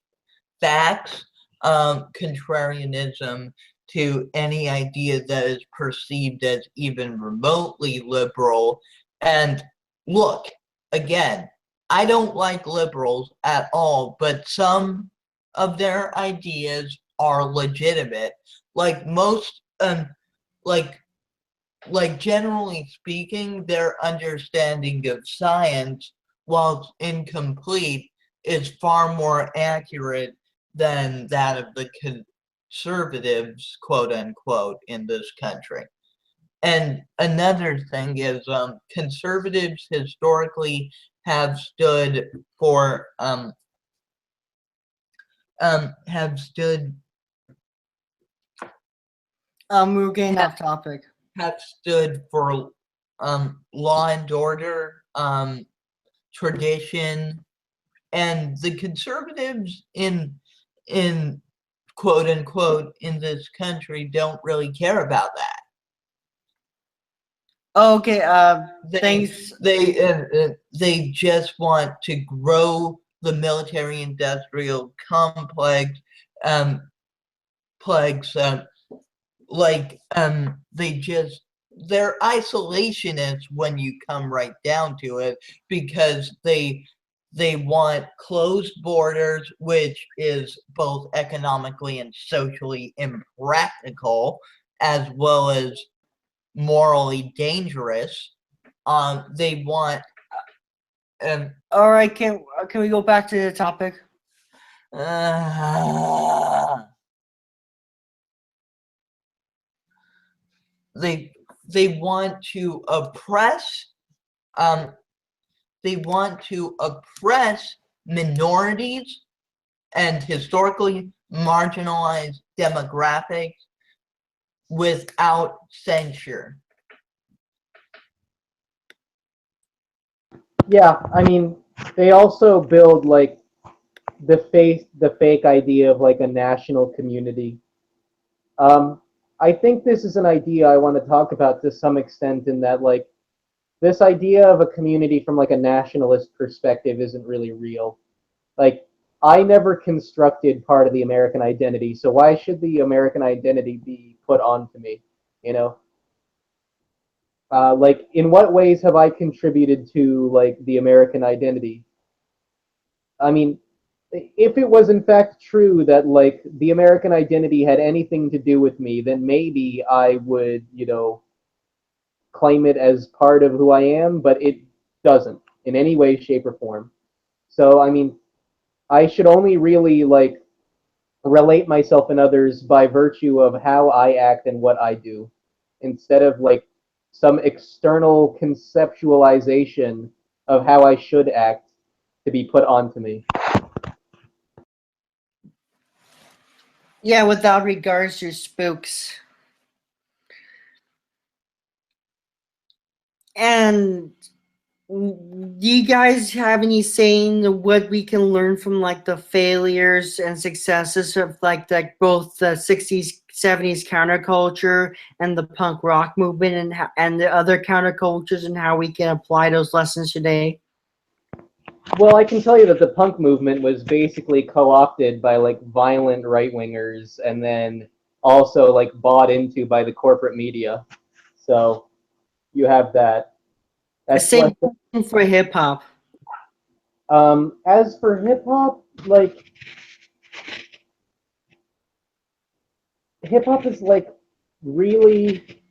facts, contrarianism to any idea that is perceived as even remotely liberal. And look, again, I don't like liberals at all, but some of their ideas are legitimate. Like most, generally speaking, their understanding of science, while incomplete, is far more accurate than that of the conservatives, quote unquote, in this country. And another thing is, conservatives historically have stood for we're getting off topic. Law and order, tradition, and the conservatives in quote unquote in this country don't really care about that. Okay. They Thanks. they just want to grow the military-industrial complex, um, plex, they just they're isolationists when you come right down to it, because they want closed borders, which is both economically and socially impractical, as well as morally dangerous. They want um All right. Can we go back to the topic? uh, they they want to oppress um they want to oppress minorities and historically marginalized demographics without censure. Yeah, I mean, they also build like the fake idea of like a national community. Um, I think this is an idea I want to talk about to some extent in that like this idea of a community from like a nationalist perspective isn't really real. Like I never constructed part of the American identity, so why should the American identity be put onto me? You know, like in what ways have I contributed to like the American identity? I mean, if it was in fact true that like the American identity had anything to do with me, then maybe I would, claim it as part of who I am, but it doesn't in any way, shape, or form. So, I mean, I should only really like relate myself and others by virtue of how I act and what I do, instead of like some external conceptualization of how I should act to be put onto me. Yeah, without regards to spooks. And do you guys have any saying what we can learn from like the failures and successes of like both the 60s 70s counterculture and the punk rock movement, and the other countercultures, and how we can apply those lessons today? Well, I can tell you that the punk movement was basically co-opted by like violent right-wingers and then also like bought into by the corporate media. So you have that. That's Same like thing for hip hop. as for hip hop, like hip hop is like really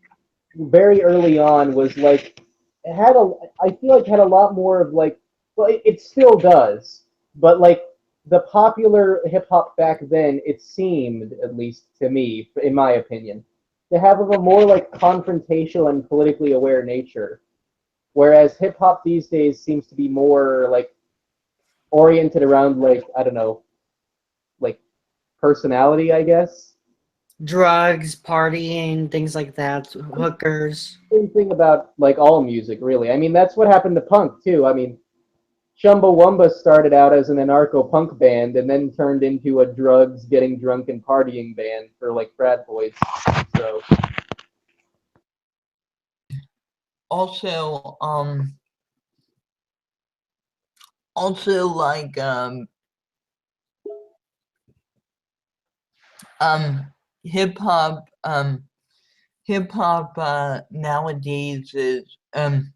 very early on was like it had a I feel like had a lot more of like well it still does, but like the popular hip hop back then it seemed, at least to me in my opinion, to have a more like confrontational and politically aware nature, whereas hip hop these days seems to be more like oriented around like I don't know, like personality, I guess. Drugs, partying, things like that, hookers. Same thing about like all music, really. I mean, that's what happened to punk too. I mean, Chumbawamba started out as an anarcho punk band and then turned into a drugs, getting drunk, and partying band for like frat boys. So Also, also like um hip hop hip hop nowadays um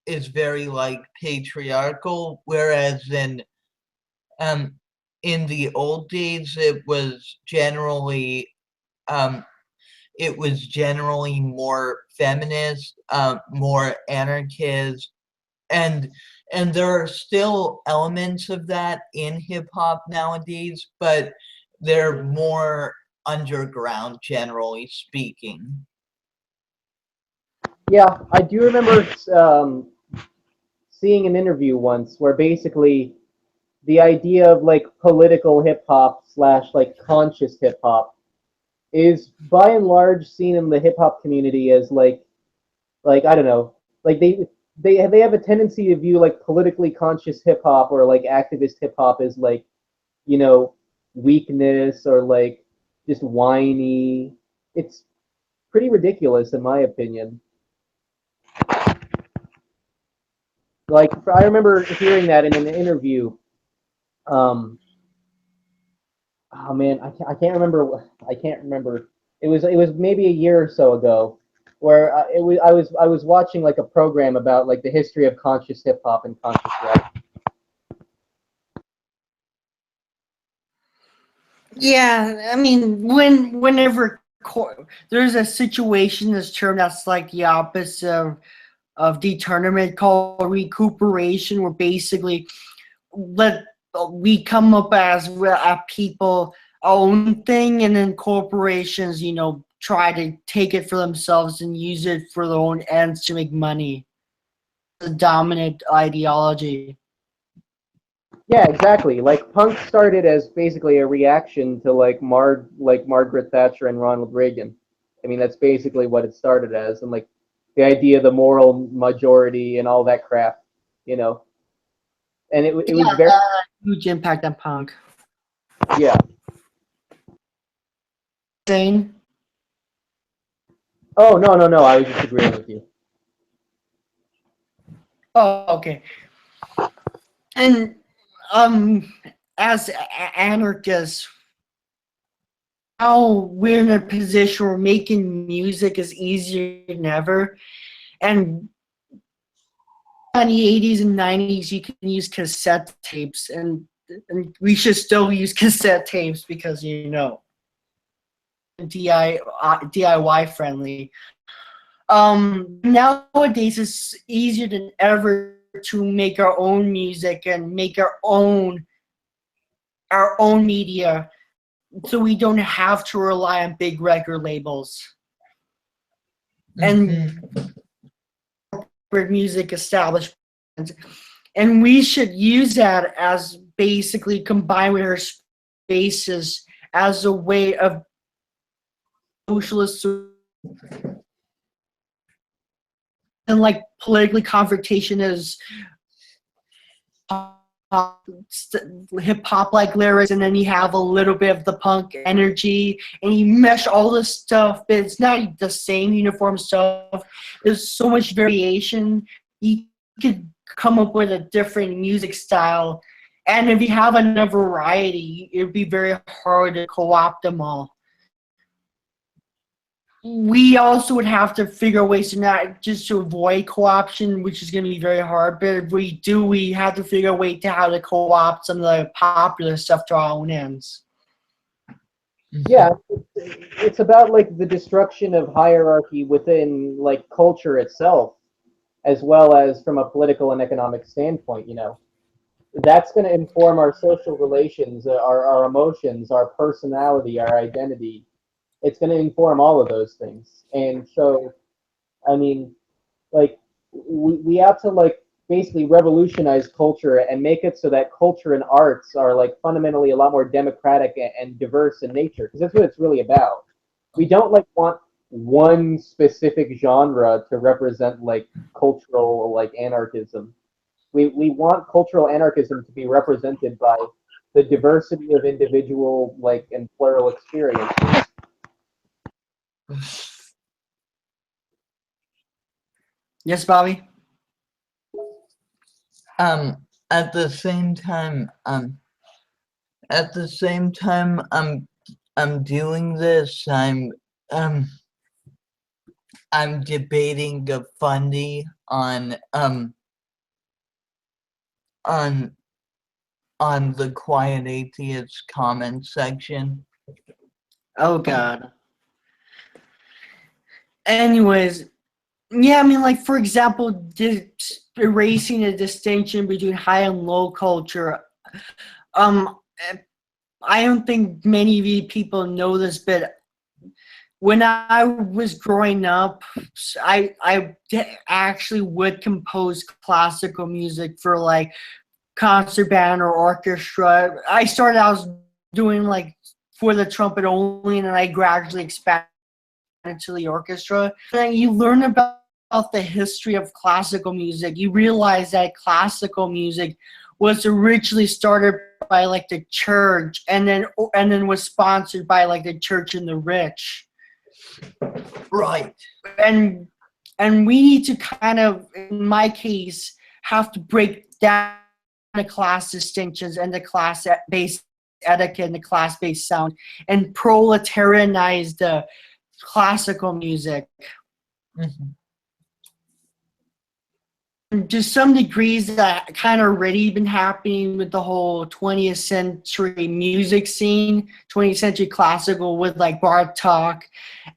is very like patriarchal, whereas um in the old days um it was generally more feminist, more anarchist, and there are still elements of that in hip hop nowadays, but they're more underground, generally speaking. yeah, I do remember seeing an interview once where basically the idea of like political hip hop slash like conscious hip hop is by and large seen in the hip hop community as like I don't know, like they have a tendency to view like politically conscious hip hop or like activist hip hop as like, you know, weakness or like, just whiny. It's pretty ridiculous in my opinion. Like I remember hearing that in an interview. Um, oh man, I can't remember. I can't remember. It was maybe a year or so ago, where I was watching like a program about like the history of conscious hip hop and conscious rap. Yeah, I mean, whenever there's a situation, this term that's like the opposite of detournament called recuperation, where basically let we come up as a people own thing, and then corporations, try to take it for themselves and use it for their own ends to make money. The dominant ideology. Yeah, exactly. Like punk started as basically a reaction to like Margaret Thatcher and Ronald Reagan. I mean, that's basically what it started as, and like the idea of the moral majority and all that crap, you know. And it was very Huge impact on punk. yeah. Saying, Oh no, I was just agreeing with you. oh, okay. And as anarchists, now we're in a position where making music is easier than ever. And in the 80s and 90s, you can use cassette tapes, and we should still use cassette tapes because, DIY friendly. Nowadays, it's easier than ever to make our own music and make our own media, so we don't have to rely on big record labels and corporate music establishments. And we should use that as basically combined with our spaces as a way of socialist and like politically confrontation is hip hop like lyrics, and then you have a little bit of the punk energy, and you mesh all this stuff, but it's not the same uniform stuff. There's so much variation. You could come up with a different music style, and if you have enough variety, it'd be very hard to co-opt them all. We also would have to figure ways to not just to avoid co-option, which is going to be very hard. But if we do, we have to figure a way to how to co-opt some of the popular stuff to our own ends. Yeah, it's about like the destruction of hierarchy within like culture itself, as well as from a political and economic standpoint. That's going to inform our social relations, our emotions, our personality, our identity. It's going to inform all of those things. And so, I mean, like, we have to, like, basically revolutionize culture and make it so that culture and arts are, like, fundamentally a lot more democratic and diverse in nature, because that's what it's really about. We don't, like, want one specific genre to represent, like, cultural, like, anarchism. We want cultural anarchism to be represented by the diversity of individual, like, and plural experiences. Yes, Bobby? At the same time, I'm doing this, I'm debating a fundy on the Quiet Atheist comment section. Oh God. Anyways, yeah, I mean, like, for example, erasing the distinction between high and low culture. I don't think many of you people know this, but when I was growing up, I actually would compose classical music for like concert band or orchestra. I started out doing like for the trumpet only, and then I gradually expanded to the orchestra. And you learn about the history of classical music. You realize that classical music was originally started by like the church, and then was sponsored by like the church and the rich. Right. And we need to kind of, in my case, have to break down the class distinctions and the class-based etiquette and the class-based sound, and proletarianize the classical music. Mm-hmm. To some degrees, that kind of already been happening with the whole 20th century music scene, 20th century classical, with like Bartok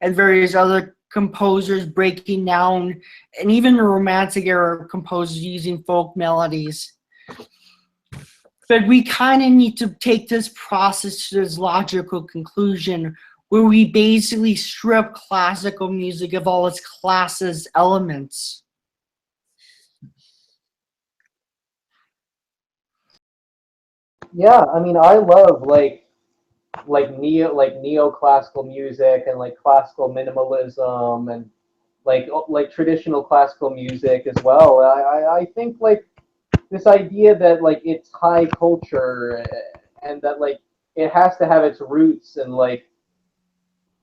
and various other composers breaking down, and even the Romantic era composers using folk melodies. But we kind of need to take this process to its logical conclusion, where we basically strip classical music of all its classist elements. Yeah, I mean, I love neoclassical music and like classical minimalism and like traditional classical music as well. I think like this idea that like it's high culture and that like it has to have its roots in like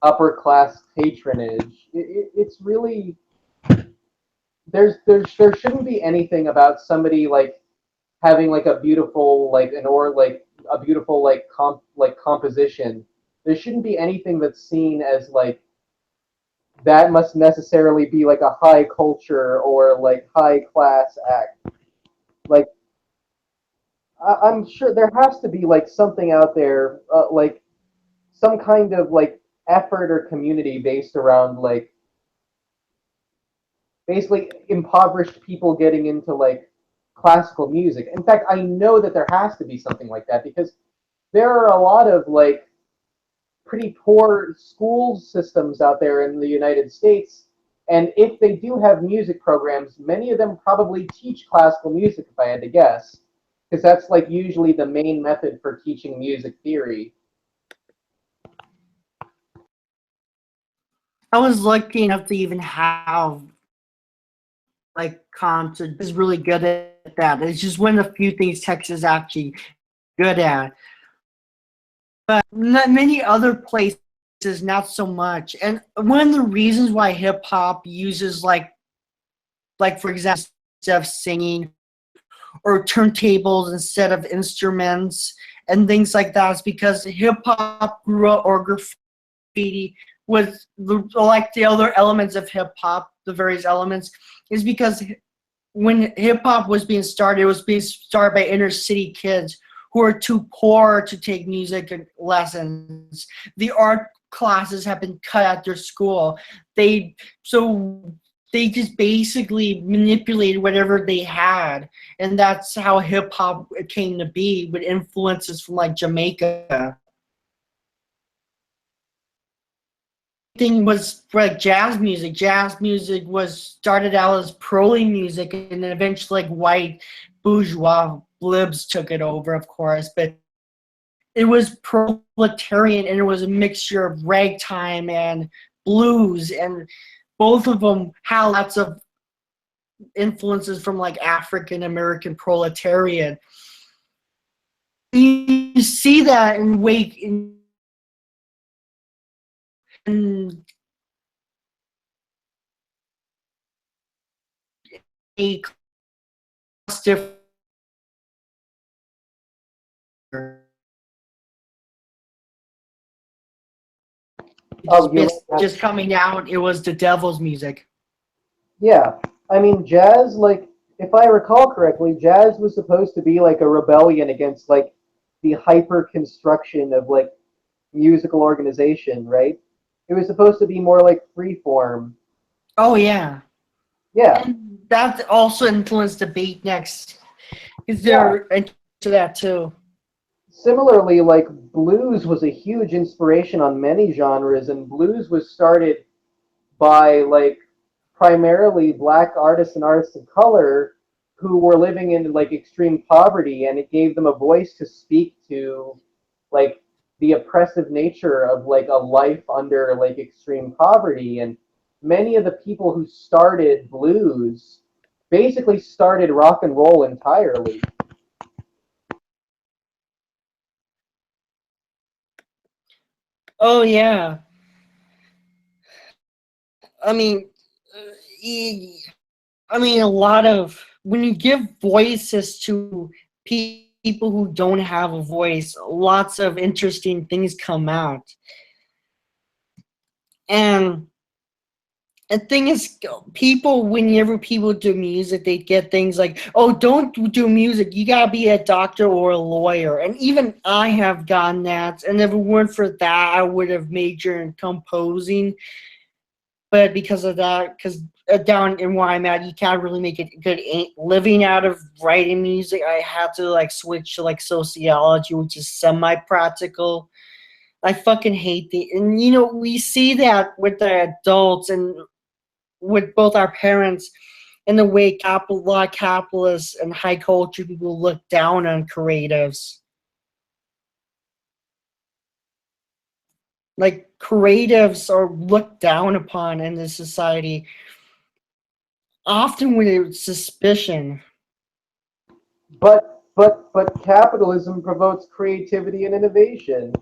upper class patronage. It's really there shouldn't be anything about somebody like having like a beautiful like an or like a beautiful like composition. There shouldn't be anything that's seen as like that must necessarily be like a high culture or like high class act. Like I'm sure there has to be like something out there, like some kind of like effort or community based around like basically impoverished people getting into like classical music. In fact, I know that there has to be something like that because there are a lot of like pretty poor school systems out there in the United States. And if they do have music programs, many of them probably teach classical music, if I had to guess, because that's like usually the main method for teaching music theory. I was lucky enough to even have like concert is really good at that. It's just one of the few things Texas is actually good at. But not many other places, not so much. And one of the reasons why hip hop uses like for example, instead of singing, or turntables instead of instruments and things like that is because hip hop grew up, or graffiti with like the other elements of hip hop, the various elements, is because when hip hop was being started, it was being started by inner city kids who are too poor to take music lessons. The art classes have been cut at their school. They just basically manipulated whatever they had, and that's how hip hop came to be, with influences from like Jamaica. Thing was like jazz music. Jazz music was started out as prole music, and then eventually like white bourgeois libs took it over, of course. But it was proletarian, and it was a mixture of ragtime and blues, and both of them had lots of influences from like African American proletariat. You see that in Wake in a different. Oh, you're right. Just coming out, it was the devil's music. Yeah, I mean, jazz, like, if I recall correctly, jazz was supposed to be like a rebellion against like the hyper construction of like musical organization, right? It was supposed to be more like free form. Oh yeah, Yeah, and that also influenced the beatniks, because yeah. they're into that too. Similarly, like blues was a huge inspiration on many genres, and blues was started by like primarily black artists and artists of color who were living in like extreme poverty, and it gave them a voice to speak to like the oppressive nature of like a life under like extreme poverty. And many of the people who started blues basically started rock and roll entirely. Oh yeah. I mean, I mean, a lot of when you give voices to people who don't have a voice, lots of interesting things come out. And the thing is, people, whenever people do music, they get things like, oh, don't do music. You gotta be a doctor or a lawyer. And even I have gotten that. And if it weren't for that, I would have majored in composing. But because of that, because down in where I'm at, you can't really make a good living out of writing music. I had to like switch to like sociology, which is semi-practical. I fucking hate and you know, we see that with the adults and with both our parents in the way a lot of capitalists and high culture people look down on creatives. Like creatives are looked down upon in this society, often with suspicion. But capitalism promotes creativity and innovation.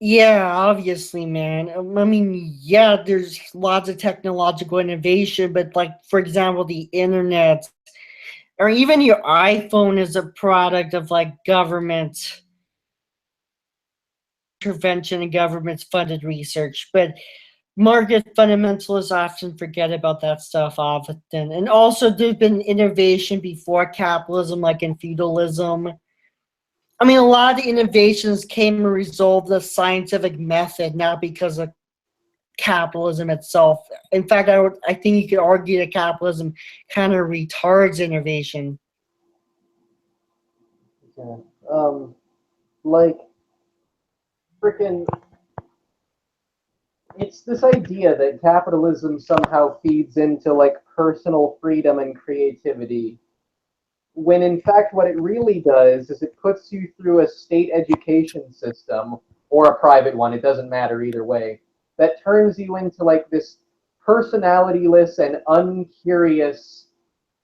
Yeah, obviously, man. I mean, yeah, there's lots of technological innovation, but like, for example, the internet or even your iPhone is a product of like government intervention and government funded research. But market fundamentalists often forget about that stuff often. And also, there's been innovation before capitalism, like in feudalism. I mean, a lot of the innovations came as a result of the scientific method, not because of capitalism itself. In fact, I think you could argue that capitalism kind of retards innovation. Yeah. Like freaking, it's this idea that capitalism somehow feeds into like personal freedom and creativity, when in fact what it really does is it puts you through a state education system or a private one, it doesn't matter either way, that turns you into like this personalityless and uncurious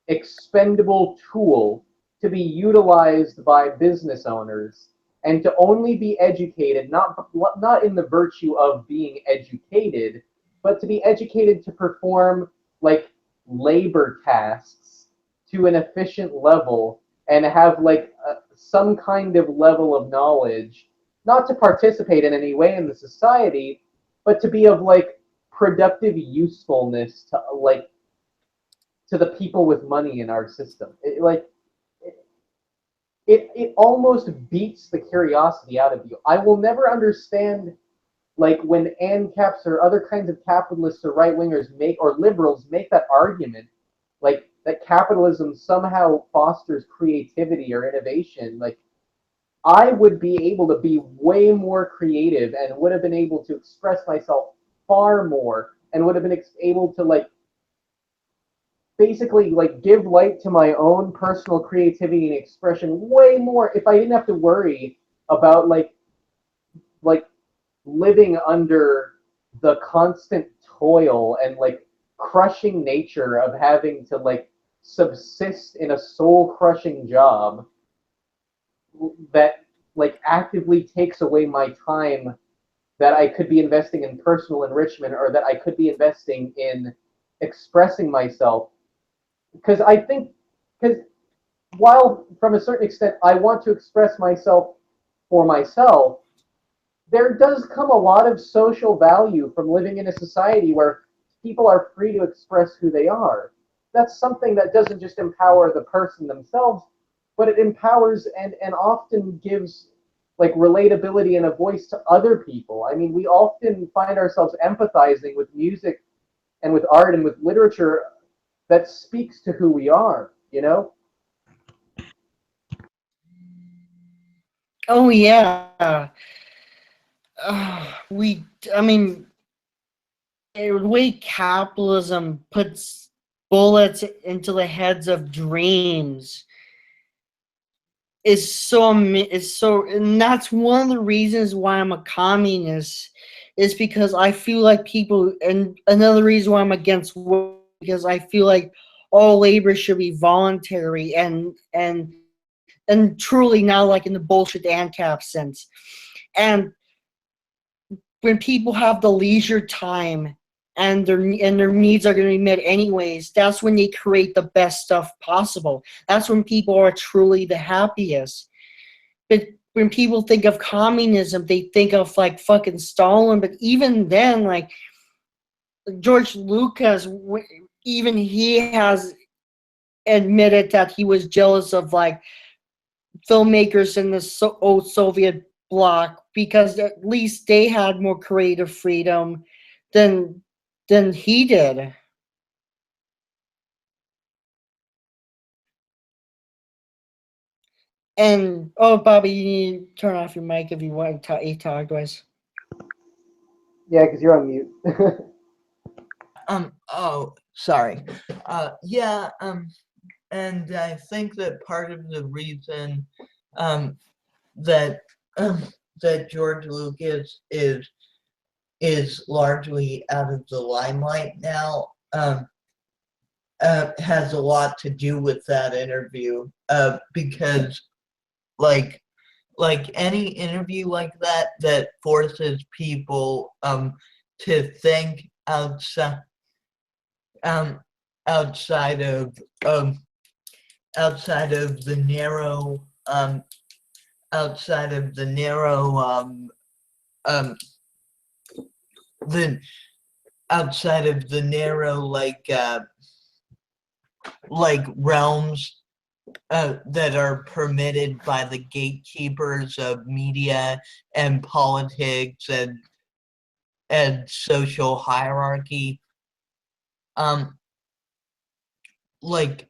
expendable tool to be utilized by business owners and to only be educated not in the virtue of being educated, but to be educated to perform like labor tasks to an efficient level and have like some kind of level of knowledge, not to participate in any way in the society, but to be of like productive usefulness to like to the people with money in our system. It almost beats the curiosity out of you. I will never understand like when ANCAPs or other kinds of capitalists or right wingers make or liberals make that argument, like that capitalism somehow fosters creativity or innovation. Like I would be able to be way more creative and would have been able to express myself far more and would have been able to like basically like give light to my own personal creativity and expression way more if I didn't have to worry about like living under the constant toil and like crushing nature of having to like subsist in a soul crushing job that like actively takes away my time that I could be investing in personal enrichment or that I could be investing in expressing myself. Because I think, because while from a certain extent I want to express myself for myself, there does come a lot of social value from living in a society where people are free to express who they are. That's something that doesn't just empower the person themselves, but it empowers and often gives like relatability and a voice to other people. I mean, we often find ourselves empathizing with music and with art and with literature that speaks to who we are, you know? Oh yeah, we. I mean, the way capitalism puts bullets into the heads of dreams is so, and that's one of the reasons why I'm a communist. Is because I feel like people, and another reason why I'm against war, because I feel like all labor should be voluntary, and and truly now like in the bullshit ANCAP sense. And when people have the leisure time and their needs are going to be met anyways, that's when they create the best stuff possible. That's when people are truly the happiest. But when people think of communism, they think of like fucking Stalin. But even then, like George Lucas, even he has admitted that he was jealous of like filmmakers in the old Soviet bloc, because at least they had more creative freedom than he did. And oh, Bobby, you need to turn off your mic if you want to talk to us. Yeah, because you're on mute. Oh, sorry. Yeah, and I think that part of the reason that that George Lucas is largely out of the limelight now has a lot to do with that interview, because like any interview like that forces people to think outside outside of outside of the narrow outside of the narrow the outside of the narrow like realms that are permitted by the gatekeepers of media and politics and social hierarchy. Like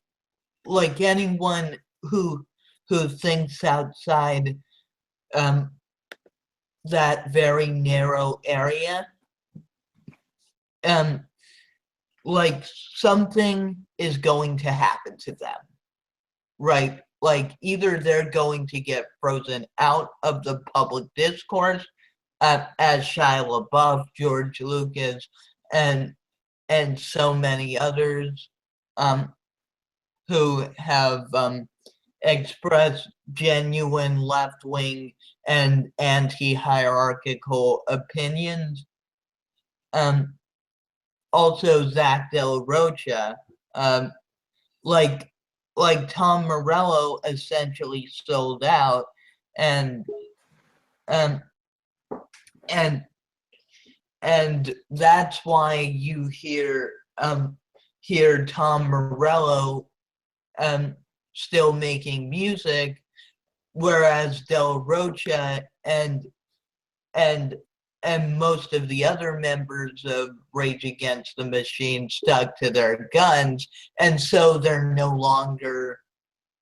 anyone who thinks outside that very narrow area, like something is going to happen to them, right? Like either they're going to get frozen out of the public discourse, as Shia LaBeouf, George Lucas, and so many others who have expressed genuine left-wing and anti-hierarchical opinions. Also, Zach De La Rocha, like Tom Morello, essentially sold out, and that's why you hear Tom Morello still making music, whereas Del Rocha and most of the other members of Rage Against the Machine stuck to their guns, and so they're no longer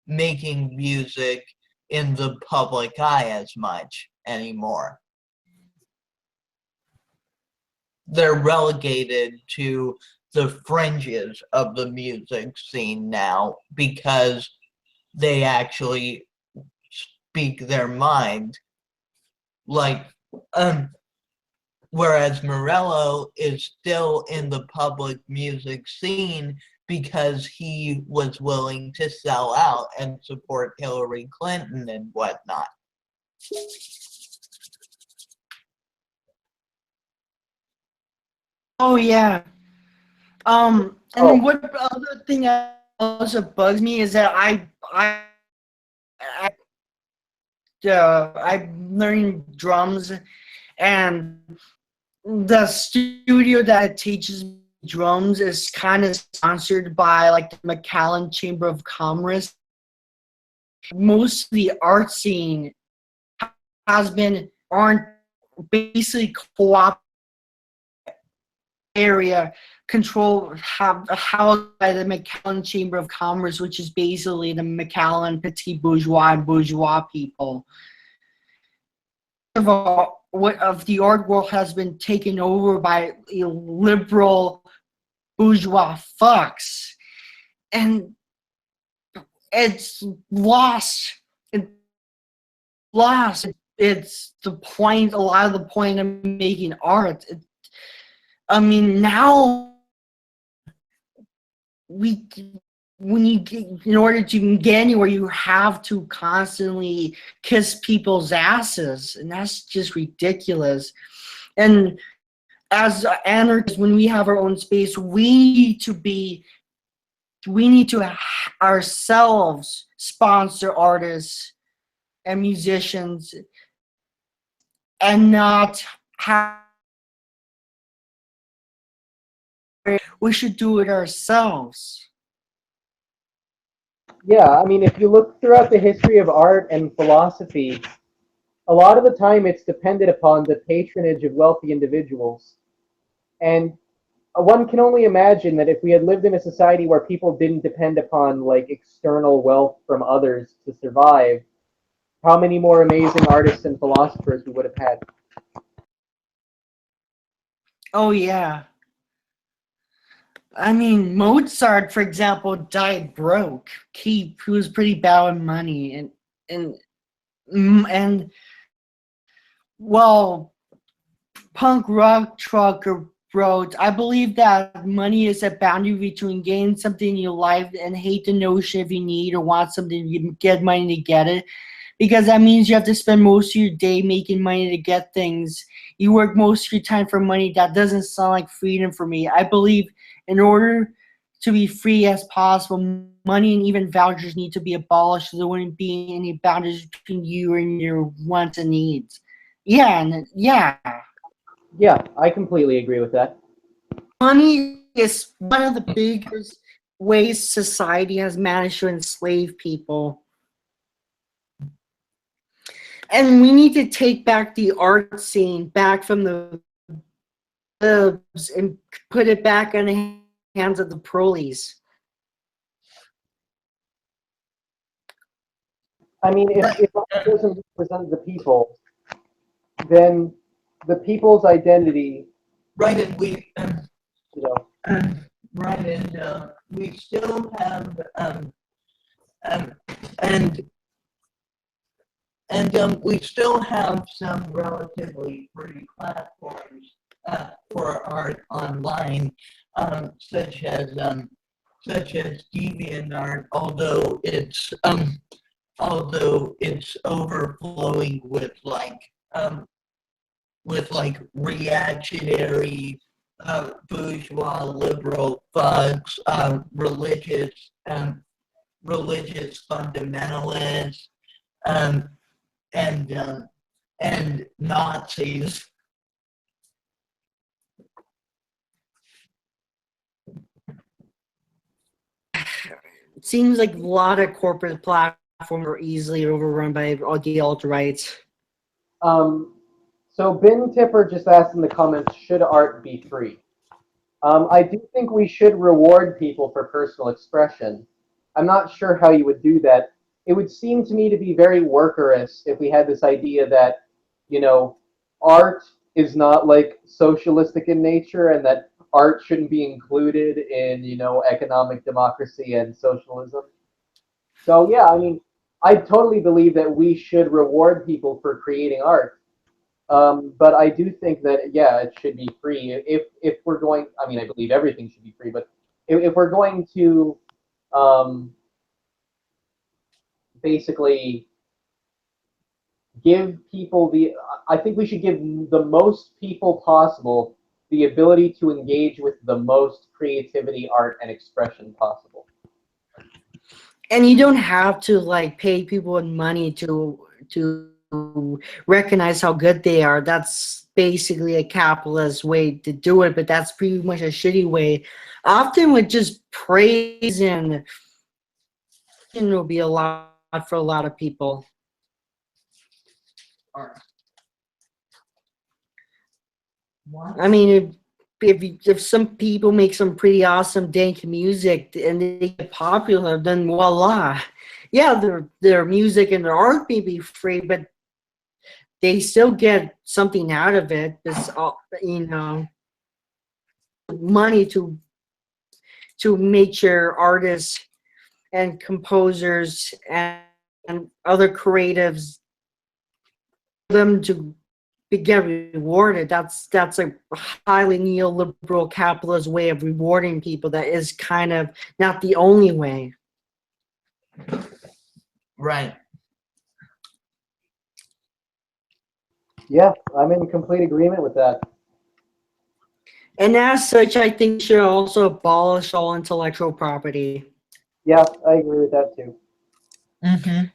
making music in the public eye as much anymore. They're relegated to the fringes of the music scene now because they actually speak their mind. Like, whereas Morello is still in the public music scene because he was willing to sell out and support Hillary Clinton and whatnot. Oh yeah. And then what other thing also bugs me is that I'm learning drums, and the studio that teaches me drums is kind of sponsored by like the McAllen Chamber of Commerce. Most of the art scene aren't basically co-op area housed by the McAllen Chamber of Commerce, which is basically the McAllen petit bourgeois and bourgeois people. Of the art world has been taken over by liberal bourgeois fucks, and it's lost. It's the point. A lot of the point of making art. I mean, now we in order to get anywhere, you have to constantly kiss people's asses, and that's just ridiculous. And as anarchists, when we have our own space, we need to ourselves sponsor artists and musicians, and not have. We should do it ourselves. Yeah, I mean, if you look throughout the history of art and philosophy, a lot of the time it's dependent upon the patronage of wealthy individuals. And one can only imagine that if we had lived in a society where people didn't depend upon like external wealth from others to survive, how many more amazing artists and philosophers we would have had. Oh yeah. I mean, Mozart, for example, died broke. He was pretty bad with money, and well, punk rock trucker wrote, "I believe that money is a boundary between getting something in your life and hate the notion if you need or want something, you get money to get it. Because that means you have to spend most of your day making money to get things. You work most of your time for money. That doesn't sound like freedom for me. I believe in order to be free as possible, money and even vouchers need to be abolished so there wouldn't be any boundaries between you and your wants and needs." Yeah. Yeah, I completely agree with that. Money is one of the biggest ways society has managed to enslave people. And we need to take back the art scene back from the clubs and put it back in the hands of the prolies. I mean, if art doesn't represent the people, then the people's identity, Right, and you know, right, and we still have um, and we still have some relatively free platforms for art online, such as DeviantArt, although it's overflowing with like reactionary bourgeois liberal thugs, religious fundamentalists, um, and Nazis. It seems like a lot of corporate platforms are easily overrun by all the alt-rights. So Bin Tipper just asked in the comments, should art be free? I do think we should reward people for personal expression. I'm not sure how you would do that. It would seem to me to be very workerist if we had this idea that, you know, art is not like socialistic in nature and that art shouldn't be included in, you know, economic democracy and socialism. So yeah, I mean, I totally believe that we should reward people for creating art. But I do think that yeah, it should be free. If we're going, I mean, I believe everything should be free. But if we're going to um, basically give people I think we should give the most people possible the ability to engage with the most creativity, art, and expression possible. And you don't have to like pay people with money to recognize how good they are. That's basically a capitalist way to do it, but that's pretty much a shitty way. Often with just praise and will be a lot for a lot of people. I mean, if some people make some pretty awesome dank music and they get popular, then voila. Yeah, their music and their art may be free, but they still get something out of it. It's you know, money to make sure artists and composers and other creatives them to get rewarded. That's a highly neoliberal capitalist way of rewarding people. That is kind of not the only way. Right. Yeah, I'm in complete agreement with that. And as such, I think we should also abolish all intellectual property. Yeah, I agree with that too. Mm-hmm.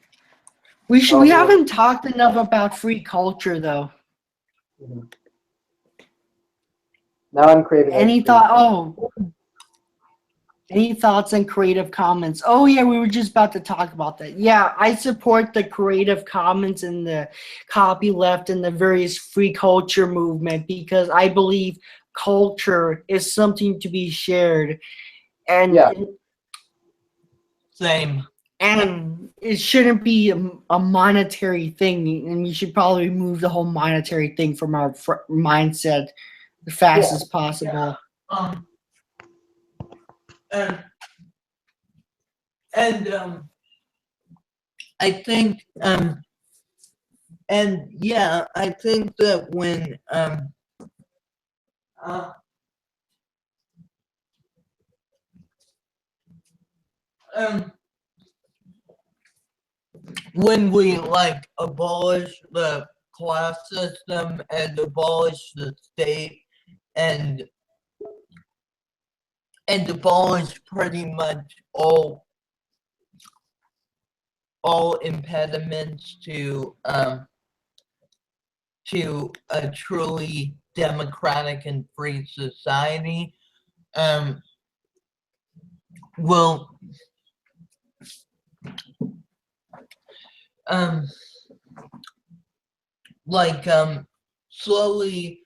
We haven't talked enough about free culture though. Mhm. Now I'm craving ice Any cream. any thoughts on Creative Commons? Oh yeah, we were just about to talk about that. Yeah, I support the Creative Commons and the copyleft and the various free culture movement because I believe culture is something to be shared, and Yeah. Same. and it shouldn't be a monetary thing, and we should probably remove the whole monetary thing from our mindset the fastest Yeah. possible. And I think and yeah, I think that when when we like abolish the class system and abolish the state and abolish pretty much all impediments to a truly democratic and free society, will like slowly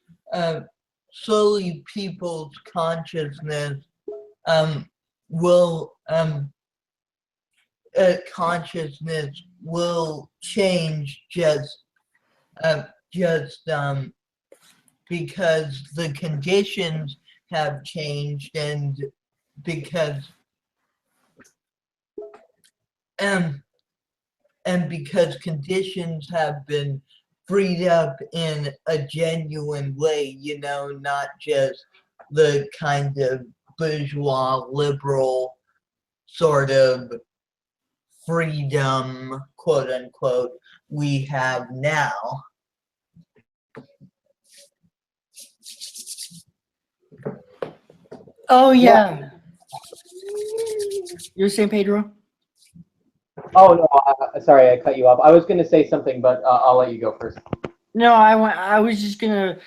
slowly people's consciousness will consciousness will change just because the conditions have changed and because and because conditions have been freed up in a genuine way, you know, not just the kind of bourgeois liberal sort of freedom, quote unquote, we have now. Oh yeah. You're saying, Pedro? Oh no, sorry, I cut you off. I was going to say something, but I'll let you go first. No, I was just gonna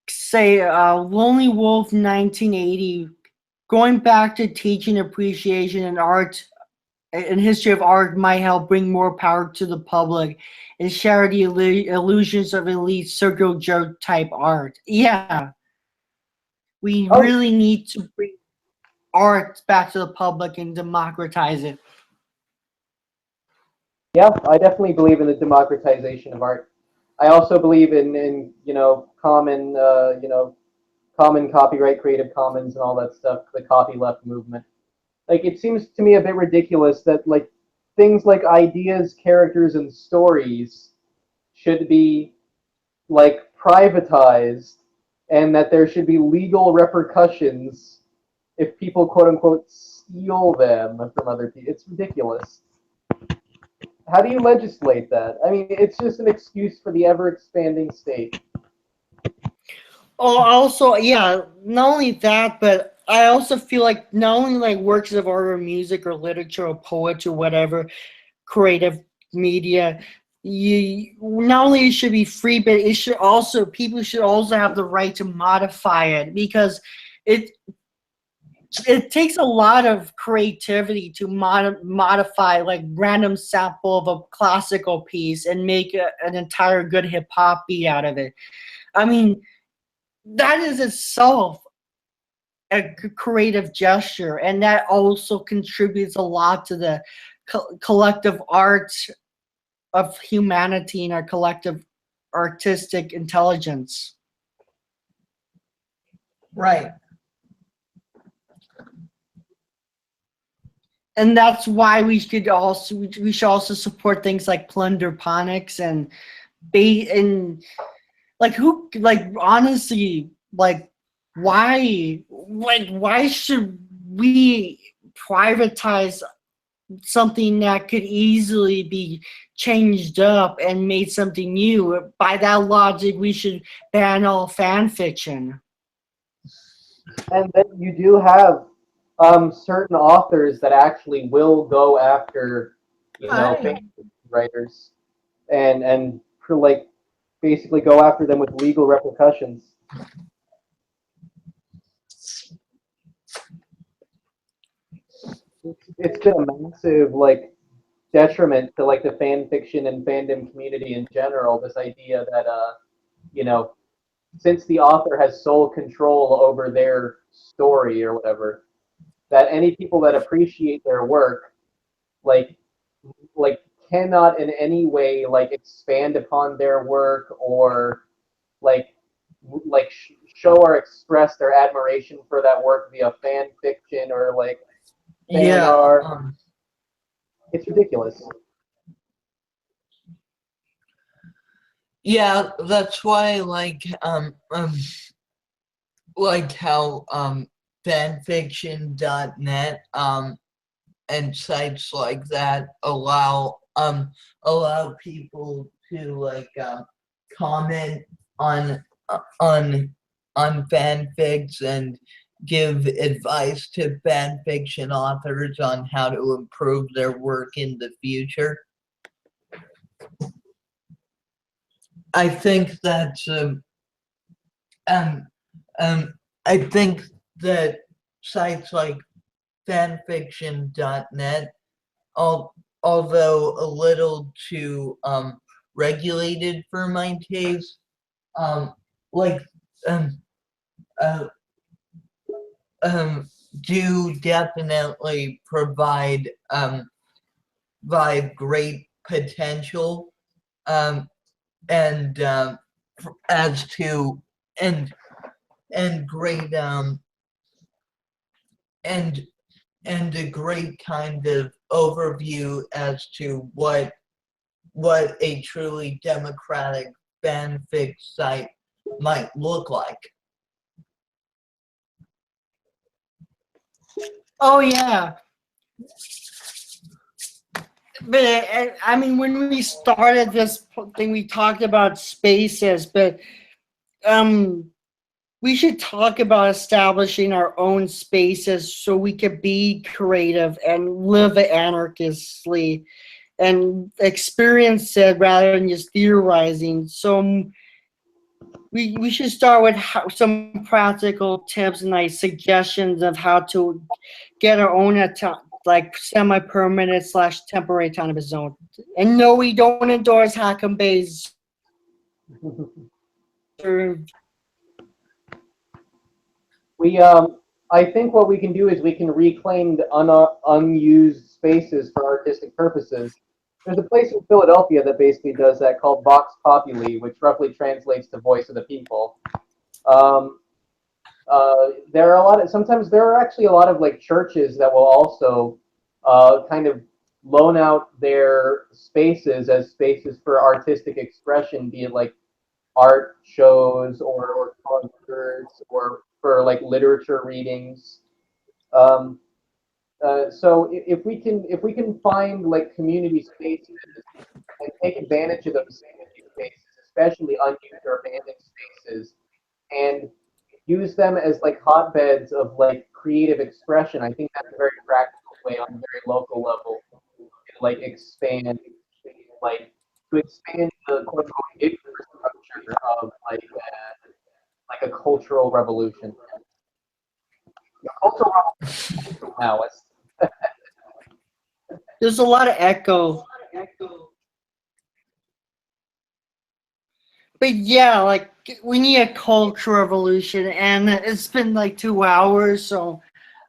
say, Lonely Wolf, 1980. Going back to teaching appreciation in art and history of art might help bring more power to the public and shatter the illusions of elite circle jerk type art. Yeah, we really need to bring art back to the public and democratize it. Yeah, I definitely believe in the democratization of art. I also believe in common common copyright, Creative Commons, and all that stuff. The copyleft movement. Like it seems to me a bit ridiculous that like things like ideas, characters, and stories should be like privatized, and that there should be legal repercussions if people quote unquote steal them from other people. It's ridiculous. How do you legislate that? I mean, it's just an excuse for the ever expanding state. Oh, also, yeah, not only that, but I also feel like not only like works of art or music or literature or poetry or whatever, creative media, you not only it should be free, but it should also people should also have the right to modify it because it it takes a lot of creativity to modify like random sample of a classical piece and make an entire good hip hop beat out of it. I mean, that is itself a creative gesture, and that also contributes a lot to the collective art of humanity and our collective artistic intelligence. Right. And that's why we should also support things like plunderponics and like who, like honestly, why, why should we privatize something that could easily be changed up and made something new? By that logic, we should ban all fan fiction. And then you do have certain authors that actually will go after, I, fanfiction writers and for like basically go after them with legal repercussions. It's been a massive like detriment to like the fan fiction and fandom community in general. This idea that you know, since the author has sole control over their story or whatever, that any people that appreciate their work like like cannot in any way like expand upon their work or like show or express their admiration for that work via fan fiction or like fan Yeah, art. It's ridiculous. yeah, that's why like how fanfiction.net and sites like that allow people to like comment on on fanfics and give advice to fanfiction authors on how to improve their work in the future. I think that's um, I think that sites like fanfiction.net, although a little too regulated for my taste, um, like um, uh, do definitely provide great potential, and as to and great and and a great kind of overview as to what a truly democratic fanfic site might look like. oh yeah, but I mean, when we started this thing, we talked about spaces, but um, we should talk about establishing our own spaces so we could be creative and live anarchistly and experience it rather than just theorizing. So we should start with some practical tips and like suggestions of how to get our own like semi-permanent / temporary autonomous zone. And no, we don't endorse Hackam Bay's. We I think what we can do is we can reclaim the unused spaces for artistic purposes. There's a place in Philadelphia that basically does that called Vox Populi, which roughly translates to Voice of the People. Um, there are a lot of sometimes there are actually a lot of like churches that will also kind of loan out their spaces as spaces for artistic expression, be it like art shows or concerts or for like literature readings. Um, so if we can find like community spaces and take advantage of those community spaces, especially unused or abandoned spaces, and use them as like hotbeds of like creative expression, I think that's a very practical way on a very local level to like expand like to expand the quote unquote infrastructure of like a cultural revolution. Cultural revolution now. There's a lot of echo. But yeah, like we need a cultural revolution, and it's been like 2 hours. So,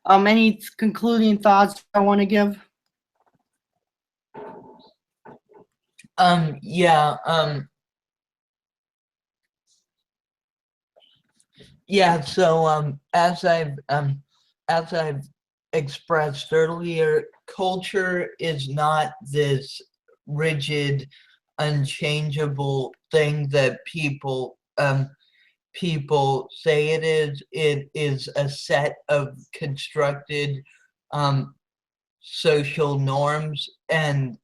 any concluding thoughts I want to give? Yeah, yeah, so as I've expressed earlier, culture is not this rigid, unchangeable thing that people people say it is a set of constructed social norms, and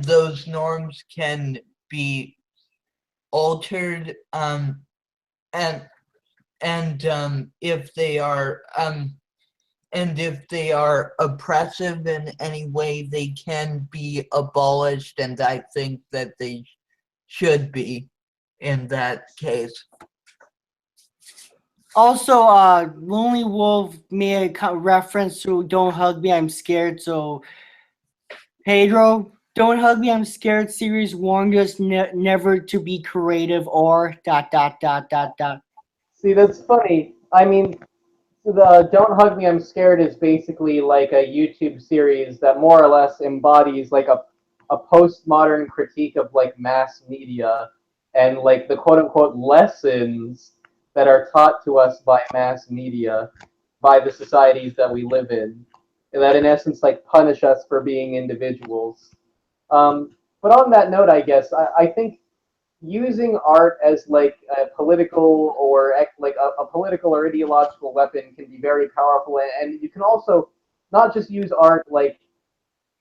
those norms can be altered, and if they are oppressive in any way, they can be abolished, and I think that they should be in that case. Also, Lonely Wolf made a reference to "Don't Hug Me, I'm Scared." So, Pedro, "Don't Hug Me, I'm Scared" series warned us never to be creative or ... See, that's funny. I mean, the Don't Hug Me, I'm Scared is basically like a YouTube series that more or less embodies like a postmodern critique of like mass media and like the quote unquote lessons that are taught to us by mass media, by the societies that we live in, and that in essence like punish us for being individuals. But on that note, I guess I think using art as like a political or like a political or ideological weapon can be very powerful, and you can also not just use art like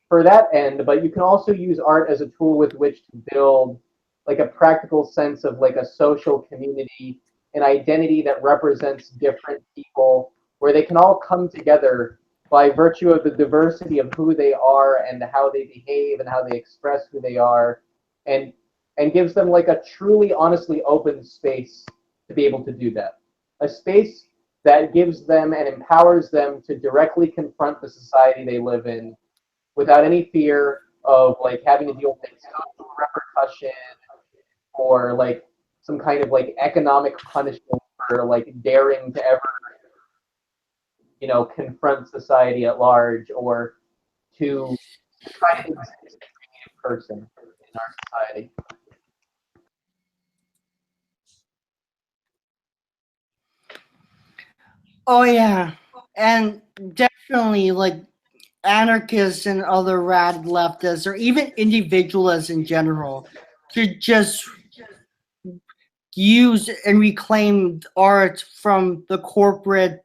for that end, but you can also use art as a tool with which to build like a practical sense of like a social community, an identity that represents different people, where they can all come together by virtue of the diversity of who they are and how they behave and how they express who they are, and gives them like a truly honestly open space to be able to do that. A space that gives them and empowers them to directly confront the society they live in without any fear of like having to deal with social repercussion or like some kind of like economic punishment for like daring to ever, you know, confront society at large or to try to exist as a creative person in our society. Oh yeah, and definitely like anarchists and other rad leftists, or even individualists in general, should just use and reclaim art from the corporate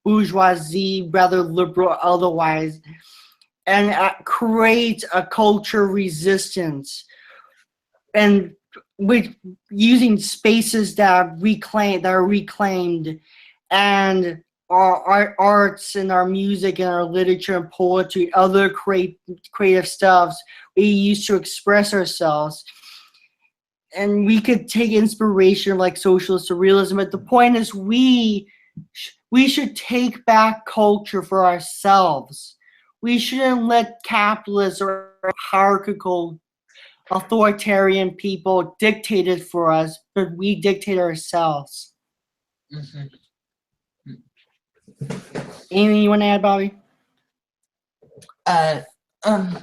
bourgeoisie, rather liberal otherwise, and create a culture resistance, and with using spaces that are reclaimed, and our arts and our music and our literature and poetry, other creative stuffs we use to express ourselves. And we could take inspiration like socialist realism. But the point is, we should take back culture for ourselves. We shouldn't let capitalists or hierarchical authoritarian people dictate it for us, but we dictate ourselves. Mhm. Anything you want to add, Bobby? Uh, um,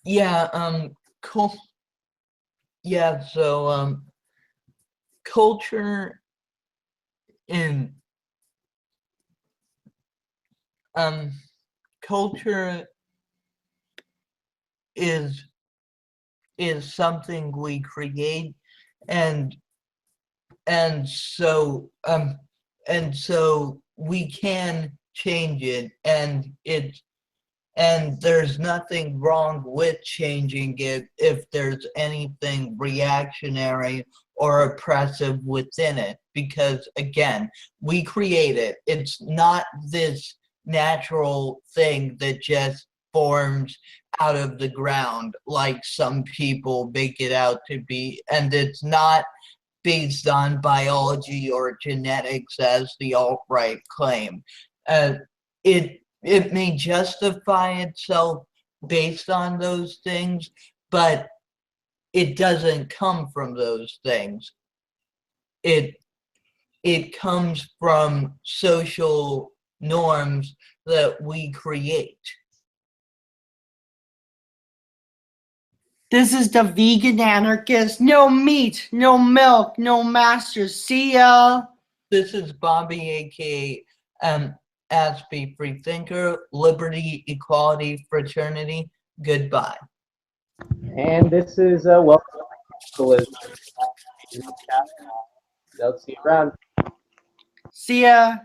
yeah, cool. Yeah, so, culture in, culture is something we create, and and so um so we can change it, and there's nothing wrong with changing it if there's anything reactionary or oppressive within it, because again, we create it. It's not this natural thing that just forms out of the ground like some people make it out to be, and it's not based on biology or genetics as the alt-right claim. Uh, it may justify itself based on those things, but it doesn't come from those things. It comes from social norms that we create. This is the vegan anarchist. No meat, no milk, no masters. See ya. This is Bobby, aka Aspie, free thinker, liberty, equality, fraternity. Goodbye. And this is welcome capitalism. They'll see you around. See ya.